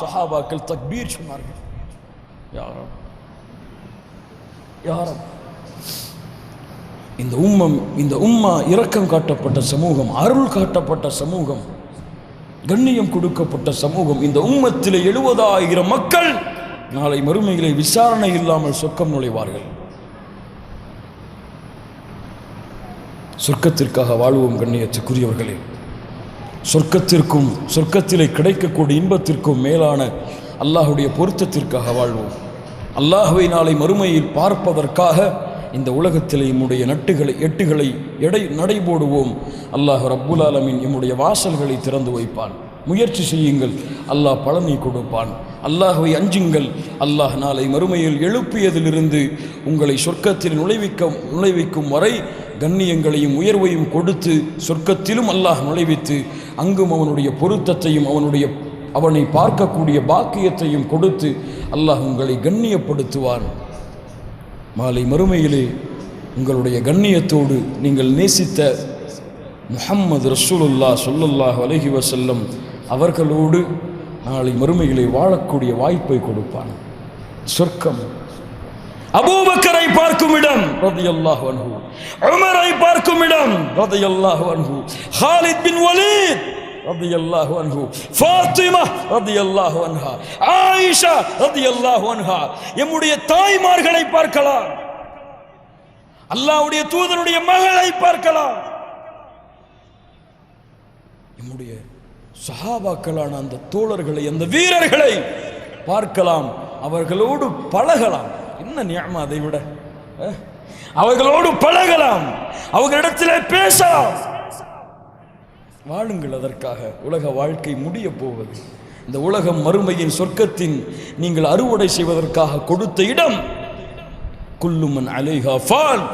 [SPEAKER 1] சஹாபாக்கள் தக்பீர் சொன்னார்கள். யா ரப், யா ரப். இந்த உம்மா இரக்கம் காட்டப்பட்ட சமூகம், அருள் காட்டப்பட்ட சமூகம், கண்ணியம் கொடுக்கப்பட்ட சமூகம். இந்த உம்மத்திலே 70,000 மக்கள் நாளை மறுமையிலே விசாரணை இல்லாமல் சொர்க்கம் நுழைவார்கள். சொர்க்கத்திற்காக வாழ்வோம் கண்ணியத்துக்குரியவர்களே. சொர்க்கத்திற்கும் சொர்க்கத்திலே கிடைக்கக்கூடிய இன்பத்திற்கும் மேலான அல்லாஹுடைய பொருத்தத்திற்காக வாழ்வோம். அல்லாஹுவை நாளை மறுமையில் பார்ப்பதற்காக இந்த உலகத்தில் நம்முடைய எட்டுகளை நடைபோடுவோம். அல்லாஹ் ரப்புல் ஆலமீன் நம்முடைய வாசல்களை திறந்து வைப்பான். முயற்சி செய்யுங்கள், அல்லாஹ் பலனை கொடுப்பான். அல்லாஹ்வை அஞ்சுங்கள். அல்லாஹ் நாளை மறுமையில் எழுப்பியதிலிருந்து உங்களை சொர்க்கத்தில் நுழைவிக்கும் வரை கண்ணியங்களையும் உயர்வையும் கொடுத்து சொர்க்கத்திலும் அல்லாஹ் நுழைவித்து அங்கும் அவனுடைய பொருத்தத்தையும் அவனை பார்க்கக்கூடிய பாக்கியத்தையும் கொடுத்து அல்லாஹ் உங்களை கண்ணியப்படுத்துவான். மாலை மறுமையிலே உங்களுடைய கண்ணியத்தோடு நீங்கள் நேசித்த முஹம்மது ரசூலுல்லாஹ் ஸல்லல்லாஹு அலைஹி வஸல்லம் அவர்களோடு நாளை மறுமையிலே வாழக்கூடிய வாய்ப்பை கொடுப்பான். சொர்க்கம் அபூபக்கரை பார்க்கும் இடம் ரலியல்லாஹு அன்ஹு, உமரை பார்க்கும் இடம் ரலியல்லாஹு அன்ஹு, ஹாலித் பின் வலீத் ரலியல்லாஹு அன்ஹு, ஃபாத்திமா ரலியல்லாஹு அன்ஹா, ஆயிஷா ரலியல்லாஹு அன்ஹா. நம்முடைய தாய்மார்களை பார்க்கலாம், அல்லாஹ்வுடைய தூதருடைய மகளை பார்க்கலாம், நம்முடைய சஹாபாக்களான அந்த தோழர்களை, அந்த வீரர்களை பார்க்கலாம், அவர்களோடு பழகலாம். என்ன நியமா அதை விட? அவர்களோடு பழகலாம், அவர்களிடத்திலே பேசலாம். வாழுங்கள். அதற்காக உலக வாழ்க்கை முடிய போவது. இந்த உலகம் மறுமையின் சொர்க்கத்தின் நீங்கள் அறுவடை செய்வதற்காக கொடுத்த இடம். குல்லு மன் அலைஹா ஃபான்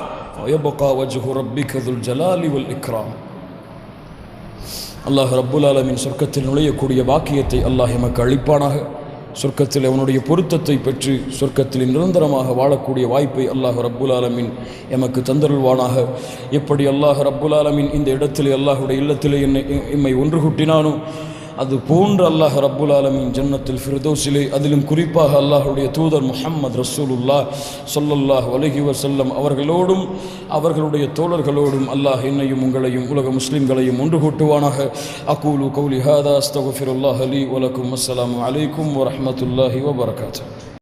[SPEAKER 1] வயபகா வஜ்ஹு ரப்பிக துல் ஜலாலி வல் இக்ராம். அல்லாஹ் ரப்புல் ஆலமீன் சொர்க்கத்தில் நுழையக்கூடிய பாக்கியத்தை அல்லாஹ் எமக்கு அளிப்பானாக. சொர்க்கத்தில் அவனுடைய பொருத்தத்தை பெற்று சொர்க்கத்தில் நிரந்தரமாக வாழக்கூடிய வாய்ப்பை அல்லாஹ் ரப்புல் ஆலமீன் எமக்கு தந்தருள்வானாக. எப்படி அல்லாஹ் ரப்புல் ஆலமீன் இந்த இடத்திலே அல்லாஹுடைய இல்லத்திலே எம்மை ஒன்று கூட்டினானோ அது போன்று அல்லாஹ் ரப்புல் ஆலமீன் ஜன்னத்துல் ஃபிர்தௌஸிலே, அதிலும் குறிப்பாக அல்லாஹுடைய தூதர் முஹம்மது ரசூலுல்லாஹ் ஸல்லல்லாஹு அலைஹி வஸல்லம் அவர்களோடும் அவர்களுடைய தோழர்களோடும் அல்லாஹ் என்னையும் உங்களையும் உலக முஸ்லிம்களையும் ஒன்று கூட்டுவானாக. அகூலு கௌலி ஹாதா அஸ்தக்ஃபிருல்லாஹ லீ வ லக்கும். அஸ்ஸலாமு அலைக்கும் வ ரஹ்மத்துல்லாஹி வ பரகாத்துஹு.